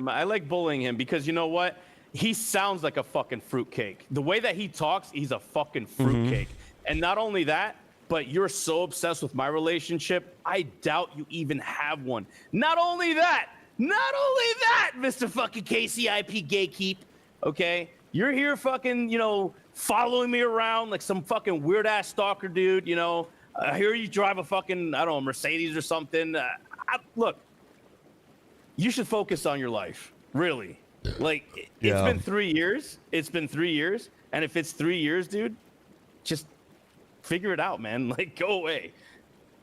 E: I like bullying him because, you know what? He sounds like a fucking fruitcake. The way that he talks, he's a fucking fruitcake. And not only that, but you're so obsessed with my relationship, I doubt you even have one. Not only that, Mr. fucking KCIP gatekeep, okay? You're here fucking, you know, following me around like some fucking weird-ass stalker dude, you know? I hear you drive a fucking, I don't know, Mercedes or something. Look, you should focus on your life, really. Like, it's been 3 years. It's been 3 years. And if it's 3 years, dude, just figure it out, man. Like, go away.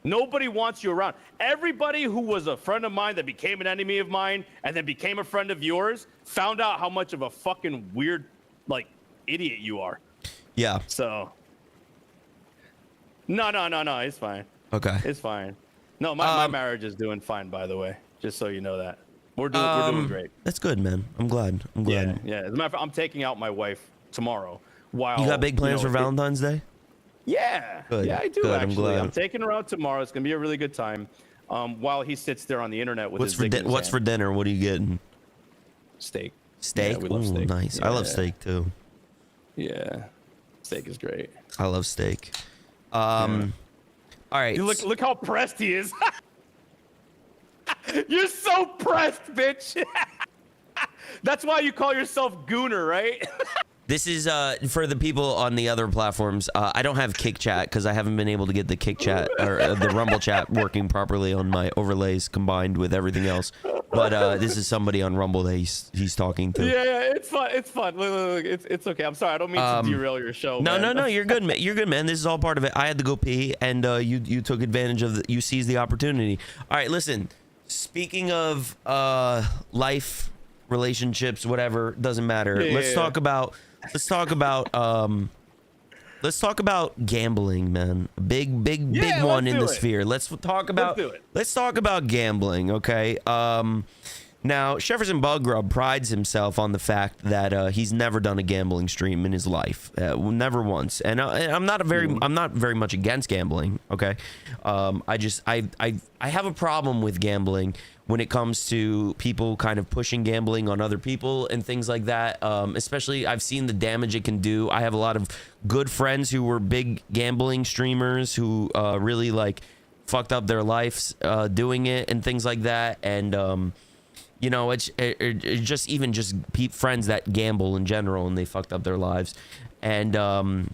E: Nobody wants you around. Everybody who was a friend of mine that became an enemy of mine and then became a friend of yours found out how much of a fucking weird, like, idiot you are.
A: Yeah.
E: So, no. It's fine.
A: Okay.
E: It's fine. No, my marriage is doing fine, by the way. Just so you know that. We're doing great.
A: That's good, man. I'm glad.
E: Yeah. As a matter of fact, I'm taking out my wife tomorrow. While
A: you got big plans for Valentine's Day?
E: Yeah.
A: Good.
E: Yeah, I do,
A: good.
E: actually. I'm taking her out tomorrow. It's going to be a really good time. While he sits there on the internet with
A: what's for dinner? What are you getting?
E: Steak.
A: Steak?
E: Yeah, we love steak.
A: Nice.
E: Yeah.
A: I love steak, too.
E: Yeah. Steak is great.
A: I love steak. All right.
E: Dude, look how pressed he is. You're so pressed, bitch. That's why you call yourself Gooner, right?
A: This is for the people on the other platforms. I don't have Kick Chat because I haven't been able to get the Kick Chat or the Rumble Chat working properly on my overlays combined with everything else. But this is somebody on Rumble that he's talking to.
E: Yeah, it's fun. It's fun. Look, it's okay. I'm sorry. I don't mean to derail your show.
A: No. You're good, man. You're good, man. This is all part of it. I had to go pee, and you took advantage of you seized the opportunity. All right, listen. Speaking of life, relationships, whatever, doesn't matter. Let's talk about let's talk about gambling, man. Big
E: Yeah,
A: one
E: let's
A: in
E: do
A: the
E: it.
A: sphere. Let's talk about.
E: Let's do it.
A: Let's talk about gambling, okay? Now, Buggrub prides himself on the fact that he's never done a gambling stream in his life, never once. And I'm not very much against gambling, okay? I have a problem with gambling when it comes to people kind of pushing gambling on other people and things like that. Especially, I've seen the damage it can do. I have a lot of good friends who were big gambling streamers who really like fucked up their lives doing it and things like that. And you know, it's just even just friends that gamble in general and they fucked up their lives. And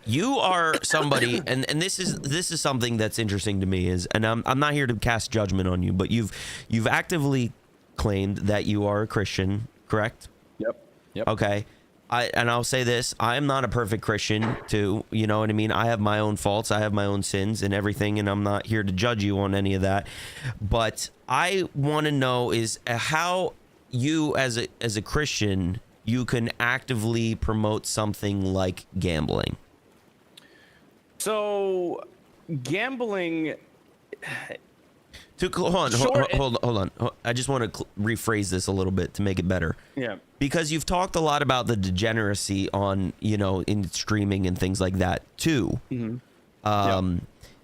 A: you are somebody, and this is something that's interesting to me, is, and I'm not here to cast judgment on you, but you've actively claimed that you are a Christian, correct?
E: Yep.
A: Okay. I'll say this, I am not a perfect Christian too, you know what I mean? I have my own faults, I have my own sins and everything, and I'm not here to judge you on any of that. But I want to know is how you as a Christian, you can actively promote something like gambling.
E: So gambling,
A: Hold on. I just want to rephrase this a little bit to make it better.
E: yeah.
A: Because you've talked a lot about the degeneracy on, you know, in streaming and things like that too.
E: Mm-hmm.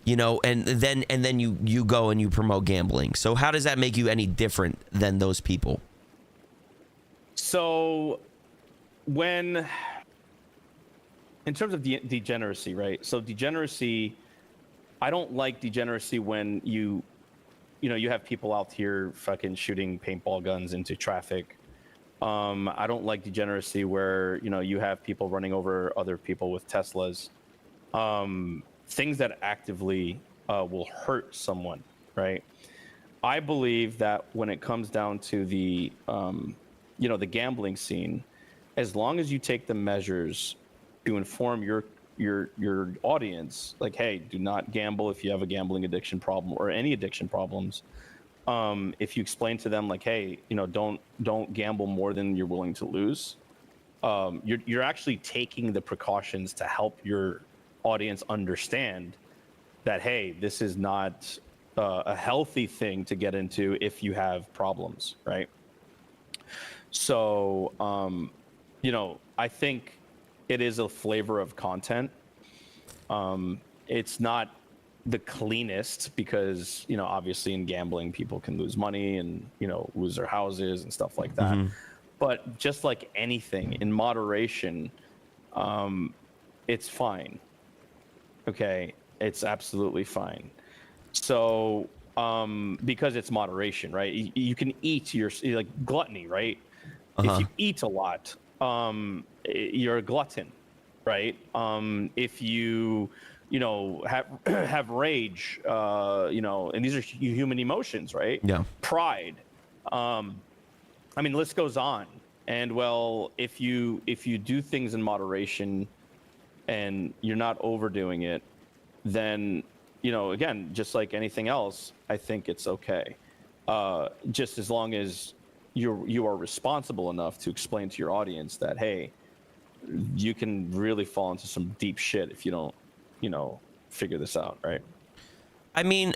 A: You know, and then you go and you promote gambling. So how does that make you any different than those people?
E: So in terms of degeneracy, right? So degeneracy, I don't like degeneracy when you have people out here fucking shooting paintball guns into traffic. I don't like degeneracy where, you know, you have people running over other people with Teslas. Things that actively will hurt someone, right? I believe that when it comes down to the gambling scene, as long as you take the measures to inform your audience, like, hey, do not gamble if you have a gambling addiction problem or any addiction problems. If you explain to them, like, hey, you know, don't gamble more than you're willing to lose. You're actually taking the precautions to help your audience understand that, hey, this is not a healthy thing to get into if you have problems, right? So, I think it is a flavor of content. It's not the cleanest because, you know, obviously in gambling, people can lose money and, you know, lose their houses and stuff like that. Mm-hmm. But just like anything, in moderation, it's fine. Okay, it's absolutely fine. So, because it's moderation, right? You can eat like gluttony, right? If you eat a lot, you're a glutton, right? If you have rage, and these are human emotions, right?
A: Yeah.
E: Pride. I mean, the list goes on. And well, if you do things in moderation and you're not overdoing it, then, you know, again, just like anything else, I think it's okay. Just as long as you are responsible enough to explain to your audience that, hey, you can really fall into some deep shit if you don't, you know, figure this out, right?
A: I mean,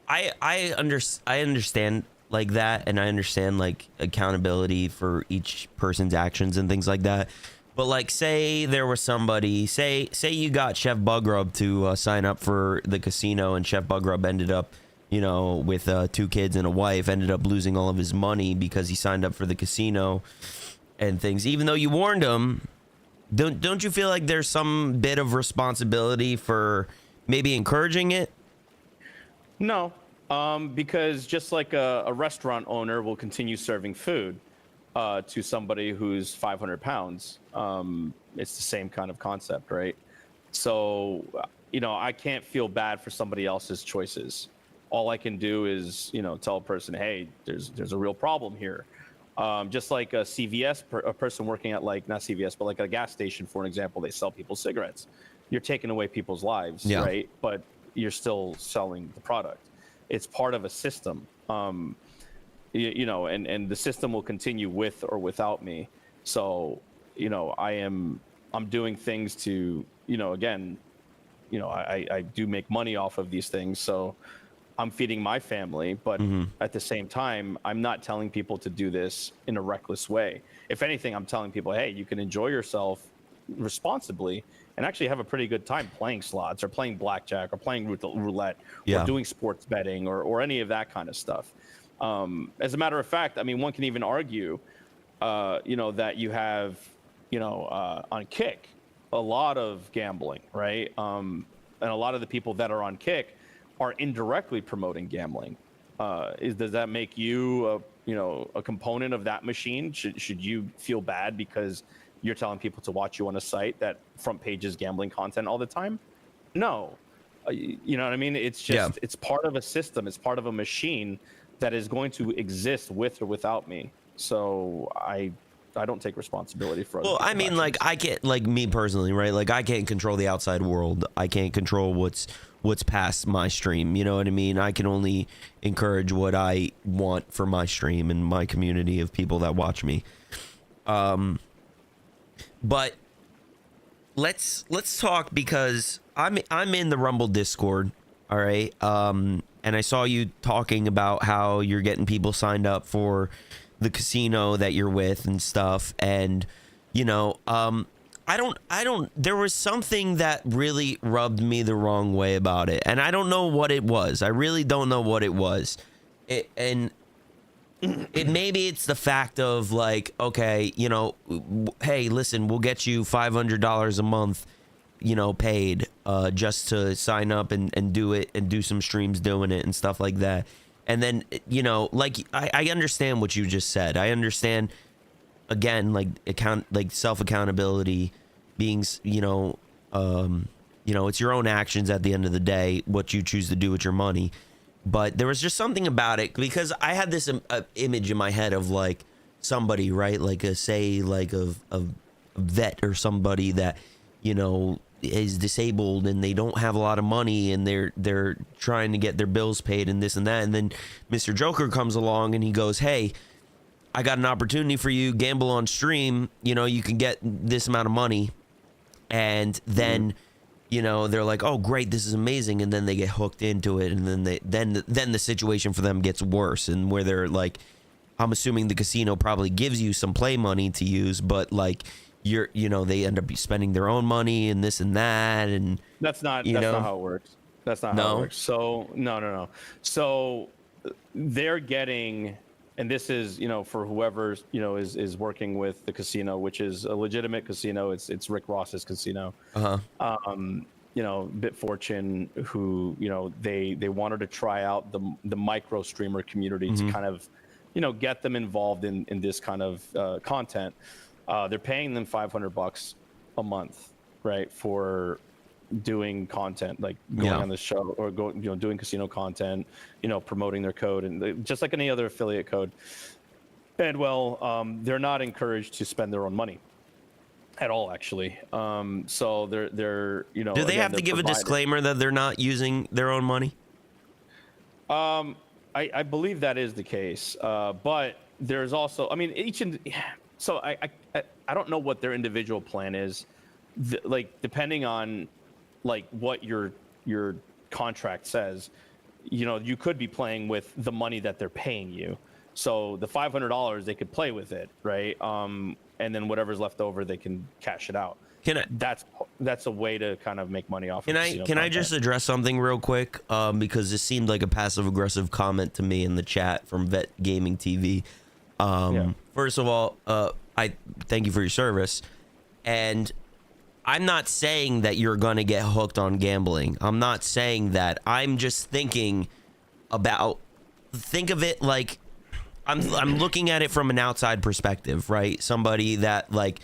A: I understand like that, and I understand like accountability for each person's actions and things like that. But like, say there was somebody, say you got Chefbuggrub to sign up for the casino, and Chefbuggrub ended up, you know, with 2 kids and a wife, ended up losing all of his money because he signed up for the casino and things. Even though you warned him, don't you feel like there's some bit of responsibility for maybe encouraging it?
E: No, because just like a restaurant owner will continue serving food to somebody who's 500 pounds, it's the same kind of concept, right? So, you know, I can't feel bad for somebody else's choices. All I can do is, you know, tell a person, hey, there's a real problem here. Just like a CVS, a person working at, like, not CVS, but like a gas station, for an example, they sell people cigarettes. You're taking away people's lives, right? But you're still selling the product. It's part of a system, you know, and the system will continue with or without me. So, you know, I'm doing things to, again, I do make money off of these things, so I'm feeding my family, but at the same time, I'm not telling people to do this in a reckless way. If anything, I'm telling people, hey, you can enjoy yourself responsibly and actually have a pretty good time playing slots or playing blackjack or playing roulette or doing sports betting or any of that kind of stuff. As a matter of fact, I mean, one can even argue, that you have, on Kick, a lot of gambling, right? And a lot of the people that are on Kick are indirectly promoting gambling. Does that make you, a component of that machine? Should you feel bad because you're telling people to watch you on a site that front pages gambling content all the time? No. You know what I mean? It's just, it's part of a system. It's part of a machine that is going to exist with or without me. So I don't take responsibility for other people's
A: I mean,
E: actions.
A: like, I can't, like, me personally, right? Like, I can't control the outside world. I can't control what's past my stream. You know what I mean? I can only encourage what I want for my stream and my community of people that watch me. But let's talk, because I'm in the Rumble Discord, all right? And I saw you talking about how you're getting people signed up for the casino that you're with and stuff, and there was something that really rubbed me the wrong way about it, and I don't know what it was. I really don't know what it was. Maybe it's the fact of, like, okay, hey, listen, we'll get you $500 a month, paid, just to sign up and do it and do some streams doing it and stuff like that. And then, like, I understand what you just said. I understand, again, like, self accountability being, it's your own actions at the end of the day, what you choose to do with your money. But there was just something about it, because I had this image in my head of, like, somebody, right? Like a vet or somebody that, is disabled and they don't have a lot of money and they're trying to get their bills paid and this and that. And then Mr. Joker comes along and he goes, hey, I got an opportunity for you. Gamble on stream. You can get this amount of money. And then, they're like, oh, great, this is amazing. And then they get hooked into it. And then then the situation for them gets worse. And where they're like, I'm assuming the casino probably gives you some play money to use, but, like, they end up spending their own money and this and that, and
E: that's not how it works. That's not how it works. So no. So they're getting, and this is, for whoever, is working with the casino, which is a legitimate casino. It's Rick Ross's casino. Bitfortune, who, they wanted to try out the micro streamer community to kind of, get them involved in this kind of content. They're paying them $500 a month, right, for doing content, like going on the show or doing casino content, promoting their code, and just like any other affiliate code. And they're not encouraged to spend their own money at all, actually. So they're
A: do they have to give a disclaimer that they're not using their own money?
E: I believe that is the case, but there's also, I mean, so I don't know what their individual plan is, like, depending on, like, what your contract says. You could be playing with the money that they're paying you. So the $500, they could play with it, right? And then whatever's left over, they can cash it out. That's a way to kind of make money off. Can
A: I just address something real quick? Because this seemed like a passive aggressive comment to me in the chat from Vet Gaming TV. First of all, I thank you for your service, and I'm not saying that you're gonna get hooked on gambling. I'm not saying that. I'm just think of it like I'm looking at it from an outside perspective, right? Somebody that, like,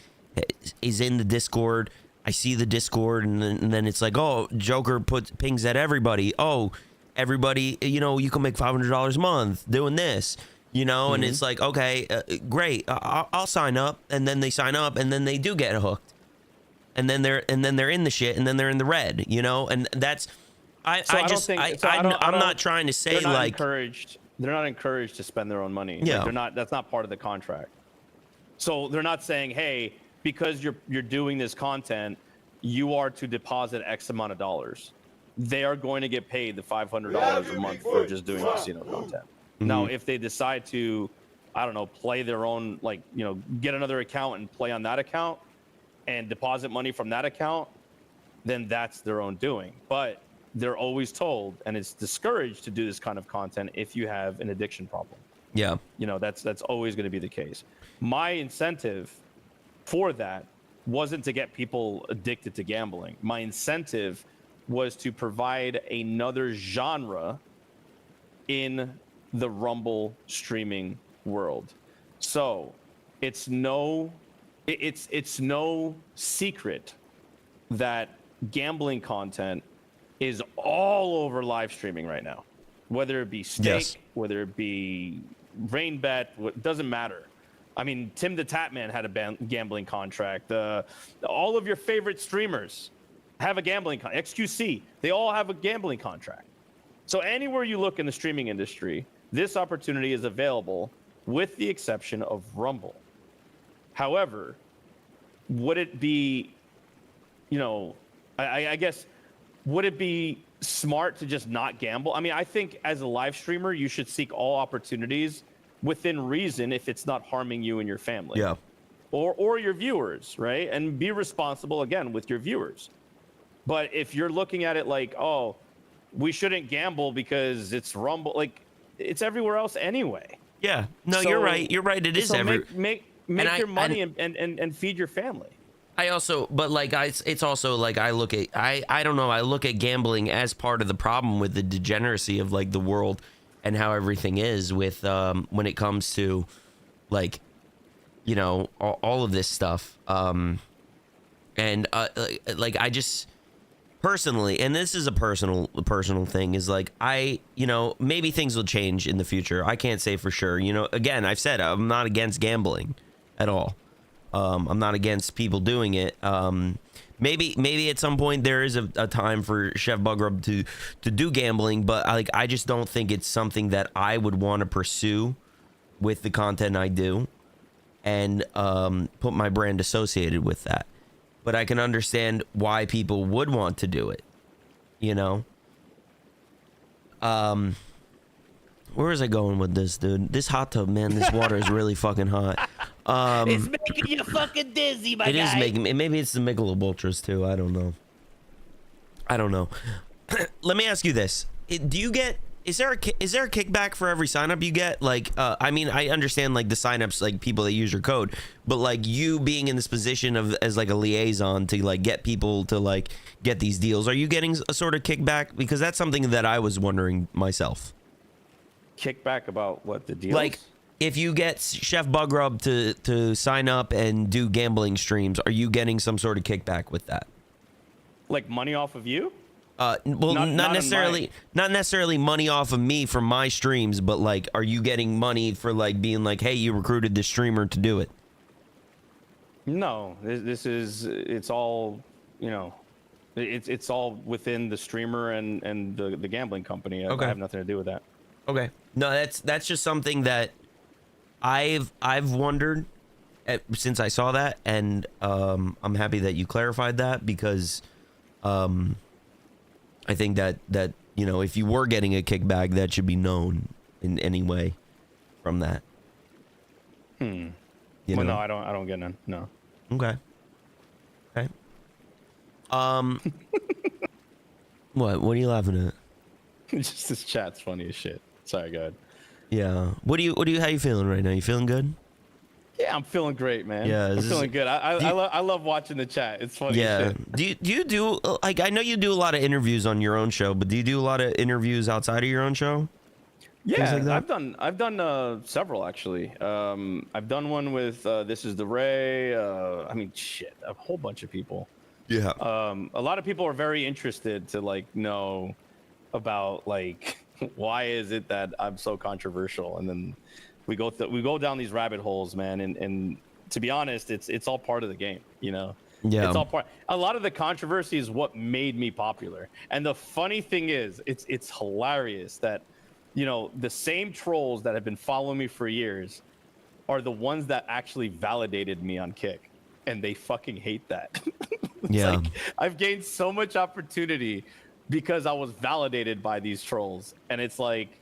A: is in the Discord. I see the Discord, and then it's like, oh, Joker pings at everybody. Oh, everybody, you can make $500 a month doing this. And it's like, okay, great, I'll sign up, and then they sign up, and then they do get hooked, and then they're in the shit, and then they're in the red, and that's, I'm not trying to say, like,
E: they're not encouraged to spend their own money.
A: Yeah,
E: like, that's not part of the contract. So they're not saying, hey, because you're doing this content, you are to deposit X amount of dollars, they are going to get paid the $500 a month for just doing casino content. Now, if they decide to, I don't know, play their own, like, you know, get another account and play on that account and deposit money from that account, then that's their own doing. But they're always told, and it's discouraged to do this kind of content if you have an addiction problem.
A: Yeah.
E: You know, that's always going to be the case. My incentive for that wasn't to get people addicted to gambling. My incentive was to provide another genre in the Rumble streaming world. So it's no secret that gambling content is all over live streaming right now, whether it be stake,
A: Yes.
E: whether it be rain bet, doesn't matter. I mean, Tim the Tatman had a gambling contract. All of your favorite streamers have a gambling XQC. They all have a gambling contract. So anywhere you look in the streaming industry, this opportunity is available, with the exception of Rumble. However, would it be, you know, I guess, would it be smart to just not gamble? I mean, I think as a live streamer, you should seek all opportunities within reason if it's not harming you and your family.
A: Yeah.
E: Or your viewers, right? And be responsible, again, with your viewers. But if you're looking at it like, oh, we shouldn't gamble because it's Rumble, like, it's everywhere else anyway.
A: Yeah. No,
E: So-
A: you're right. You're right. It is
E: So
A: every.
E: make your money and feed your family.
A: I also, but like, it's also like I look at, I don't know, I look at gambling as part of the problem with the degeneracy of like the world and how everything is with, when it comes to like, you know, all of this stuff. And like, I just personally, and this is a personal thing, is like, you know, maybe things will change in the future. I can't say for sure. You know, again, I've said I'm not against gambling at all. I'm not against people doing it. Maybe at some point there is a time for Chef Buggrub to do gambling, but I just don't think it's something that I would want to pursue with the content I do, and put my brand associated with that. But I can understand why people would want to do it. You know. Where is I going with this, dude? This hot tub, man. This water is really fucking hot.
E: It's making you fucking dizzy, my guy.
A: It is making me. Maybe it's the Michelob Ultras too. I don't know. Let me ask you this: do you get? Is there a kickback for every sign up you get? Like, I mean, I understand like the signups, like people that use your code, but like you being in this position of as like a liaison to like get people to like get these deals, are you getting a sort of kickback? Because that's something that I was wondering myself.
E: Kickback about what, the deals?
A: Like, if you get Chef Buggrub to sign up and do gambling streams, are you getting some sort of kickback with that?
E: Like money off of you?
A: Well, not necessarily money off of me from my streams, but like, are you getting money for like being like, hey, you recruited this streamer to do it?
E: No, it's all, you know, it's all within the streamer and the gambling company.
A: Okay.
E: I have nothing to do with that.
A: Okay. No, that's just something that I've wondered since I saw that, and I'm happy that you clarified that, because I think that you know, if you were getting a kickback, that should be known in any way from that. You
E: Well,
A: know?
E: no, I don't get none. No.
A: Okay. What are you laughing at?
E: Just this chat's funny as shit. Sorry, go ahead.
A: Yeah. How you feeling right now? You feeling good?
E: Yeah, I'm feeling great, man.
A: Yeah,
E: I'm feeling good. I love watching the chat. It's funny.
A: Yeah.
E: As shit.
A: Do you do like, I know you do a lot of interviews on your own show, but do you do a lot of interviews outside of your own show?
E: Yeah,
A: like that?
E: I've done several actually. I've done one with This Is the Ray. I mean, shit, a whole bunch of people.
A: Yeah.
E: A lot of people are very interested to like know about like why is it that I'm so controversial, and then we go down these rabbit holes, man. And to be honest, it's all part of the game, you know.
A: Yeah.
E: It's all part. A lot of the controversy is what made me popular. And the funny thing is, it's hilarious that, you know, the same trolls that have been following me for years are the ones that actually validated me on Kick. and they fucking hate that.
A: Yeah.
E: Like, I've gained so much opportunity because I was validated by these trolls, and it's like,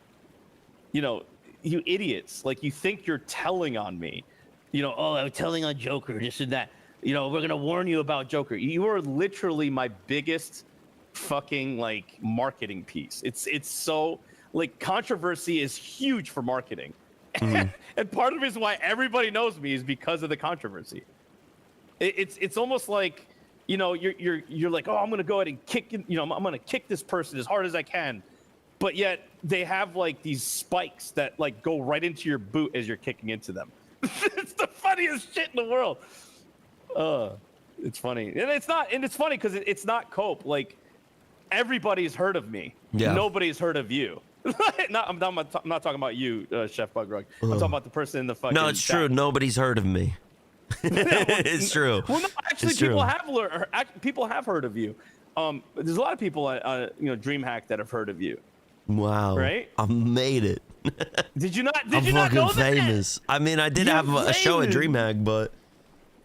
E: you know, you idiots, like, you think you're telling on me, you know, oh, I'm telling on Joker, this and that, you know, we're gonna warn you about Joker. You are literally my biggest fucking like marketing piece. It's so like, controversy is huge for marketing. And part of the reason why everybody knows me is because of the controversy. It's almost like, you know, you're like, oh, I'm gonna go ahead and kick, you know, I'm gonna kick this person as hard as I can, but yet they have like these spikes that like go right into your boot as you're kicking into them. It's the funniest shit in the world. It's funny, and it's funny because it's not cope. Like, everybody's heard of me.
A: Yeah.
E: Nobody's heard of you. I'm not talking about you, Chef Buggrub. I'm talking about the person in the fucking.
A: No, it's
E: chat.
A: true. Nobody's heard of me. It's true.
E: Well, no, actually,
A: It's
E: people
A: true.
E: people have heard of you. There's a lot of people, you know, DreamHack that have heard of you.
A: Wow.
E: Right?
A: I made it.
E: Did you not? Did
A: I'm
E: you not
A: fucking
E: know that?
A: famous. I mean, I did
E: You're
A: have a show at
E: famous.
A: DreamHack, but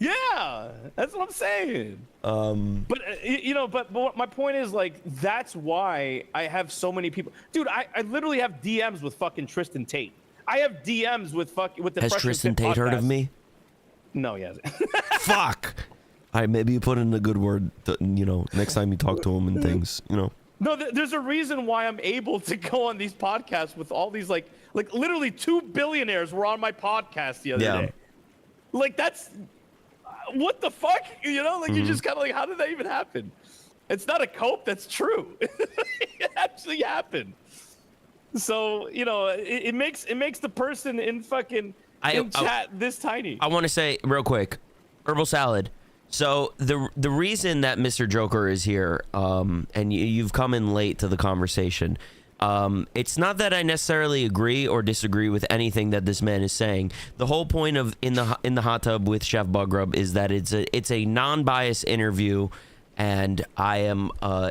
E: Yeah, that's what I'm saying. But you know, but what my point is, like, that's why I have so many people. Dude, I literally have DMs with fucking Tristan Tate. I have DMs with the.
A: has
E: Fresh and
A: Tristan
E: Fit
A: Tate heard of
E: podcast.
A: me?
E: No, he hasn't.
A: Fuck. All right, maybe you put in a good word, you know, next time you talk to him and things, you know.
E: No, there's a reason why I'm able to go on these podcasts with all these like literally 2 billionaires were on my podcast the other day. Like, that's what the fuck, you know? Like, you're just kind of like, how did that even happen? It's not a cope. That's true. It actually happened. So, you know, it makes the person in fucking chat this tiny.
A: I want to say real quick, herbal salad. So the reason that Mr. Joker is here, and you've come in late to the conversation, it's not that I necessarily agree or disagree with anything that this man is saying. The whole point of in the hot tub with Chef Buggrub is that it's a non-biased interview, and I am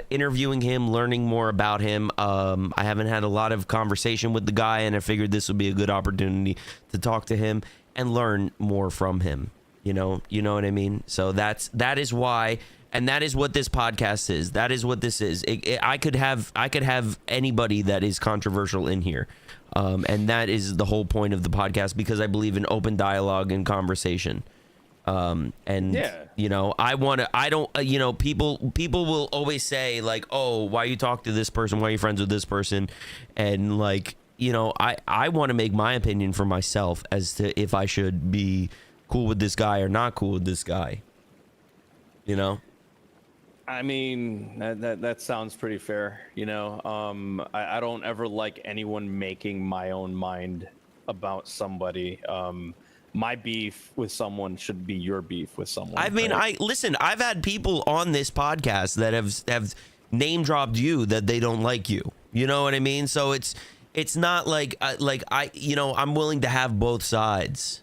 A: interviewing him, learning more about him. I haven't had a lot of conversation with the guy, and I figured this would be a good opportunity to talk to him and learn more from him. You know what I mean? So that is why, and that is what this podcast is. That is what this is. I could have anybody that is controversial in here, and that is the whole point of the podcast, because I believe in open dialogue and conversation. And
E: Yeah.
A: you know, you know, people will always say like, oh, why you talk to this person? Why are you friends with this person? And like, you know, I want to make my opinion for myself as to if I should be cool with this guy or not cool with this guy, you know?
E: I mean, that sounds pretty fair, you know? I don't ever like anyone making my own mind about somebody. My beef with someone should be your beef with someone.
A: I mean,
E: right?
A: listen, I've had people on this podcast that have name dropped you that they don't like you. You know what I mean? So it's not like you know, I'm willing to have both sides.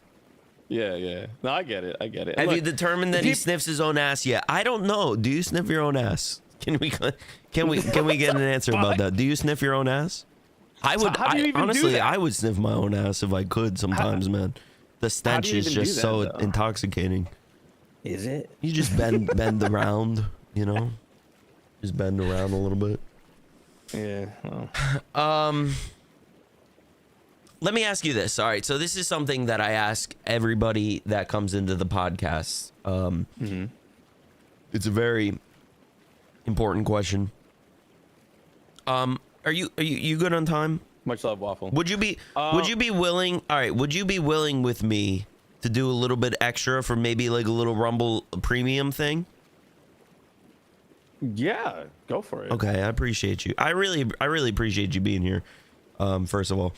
E: Yeah. No, I get it.
A: Have
E: Look,
A: you determined that he sniffs his own ass yet? I don't know. Do you sniff your own ass? Can we get an answer about that? Do you sniff your own ass? I would.
E: how do you even do
A: honestly,
E: that?
A: I would sniff my own ass if I could. Sometimes, man, the stench
E: you
A: is
E: even do
A: just
E: that,
A: so
E: though?
A: intoxicating.
E: Is it?
A: You just bend around, you know, just bend around a little bit.
E: Yeah. Well.
A: Let me ask you this. All right, so this is something that I ask everybody that comes into the podcast. It's a very important question. Are you good on time?
E: Much love, Waffle.
A: Would you be willing? All right, would you be willing with me to do a little bit extra for maybe like a little Rumble premium thing?
E: Yeah, go for it.
A: Okay, I appreciate you. I really appreciate you being here. First of all,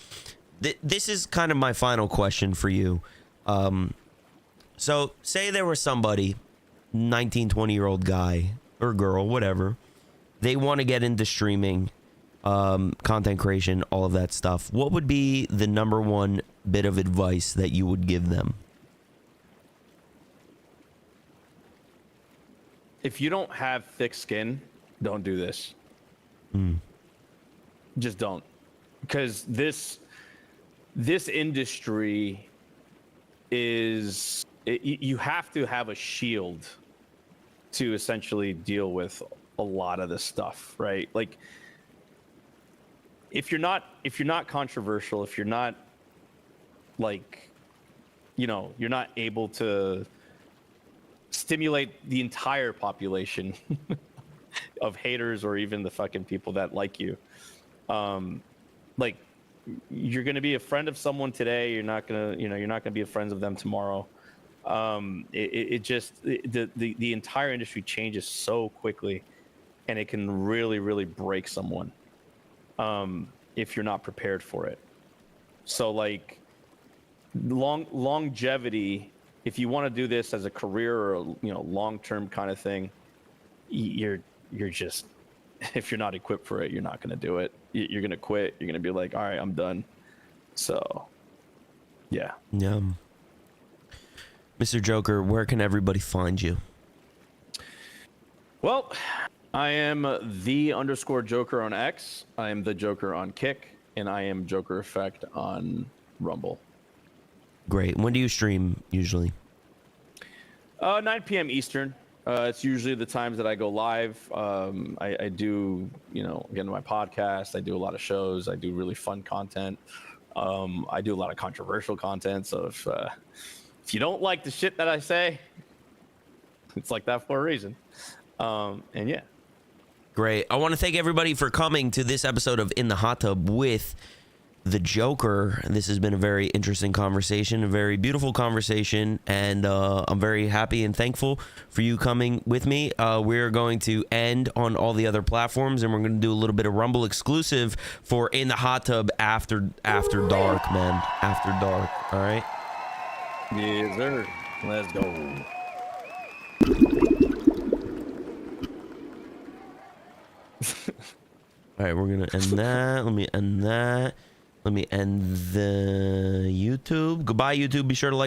A: this is kind of my final question for you. So say there was somebody, 19, 20-year-old guy or girl, whatever. They want to get into streaming, content creation, all of that stuff. What would be the number one bit of advice that you would give them?
E: If you don't have thick skin, don't do this. Just don't. Because this industry is you have to have a shield to essentially deal with a lot of this stuff, right? Like, if you're not controversial, if you're not like, you're not able to stimulate the entire population of haters or even the fucking people that like you, like, you're gonna be a friend of someone today. You're not gonna be a friend of them tomorrow. The entire industry changes so quickly, and it can really, really break someone if you're not prepared for it. So like longevity, if you want to do this as a career or a long-term kind of thing, you're just, if you're not equipped for it, you're not going to do it. You're going to quit. You're going to be like, all right, I'm done. So yeah.
A: Mr. Joker, where can everybody find you?
E: Well, I am _Joker on X. I am the Joker on Kick, and I am Joker Effect on Rumble.
A: Great. When do you stream usually?
E: 9 p.m. Eastern. It's usually the times that I go live. I do, again, my podcast. I do a lot of shows. I do really fun content. I do a lot of controversial content. So if you don't like the shit that I say, it's like that for a reason. And yeah.
A: Great. I want to thank everybody for coming to this episode of In the Hot Tub with the Joker. This has been a very interesting conversation, a very beautiful conversation, and I'm very happy and thankful for you coming with me. We're going to end on all the other platforms, and we're going to do a little bit of Rumble exclusive for In the Hot Tub after dark, man. After dark. All right.
E: Yes, sir. Let's go.
A: All right, we're gonna end that. Let me end that. Let me end the YouTube. Goodbye, YouTube. Be sure to like.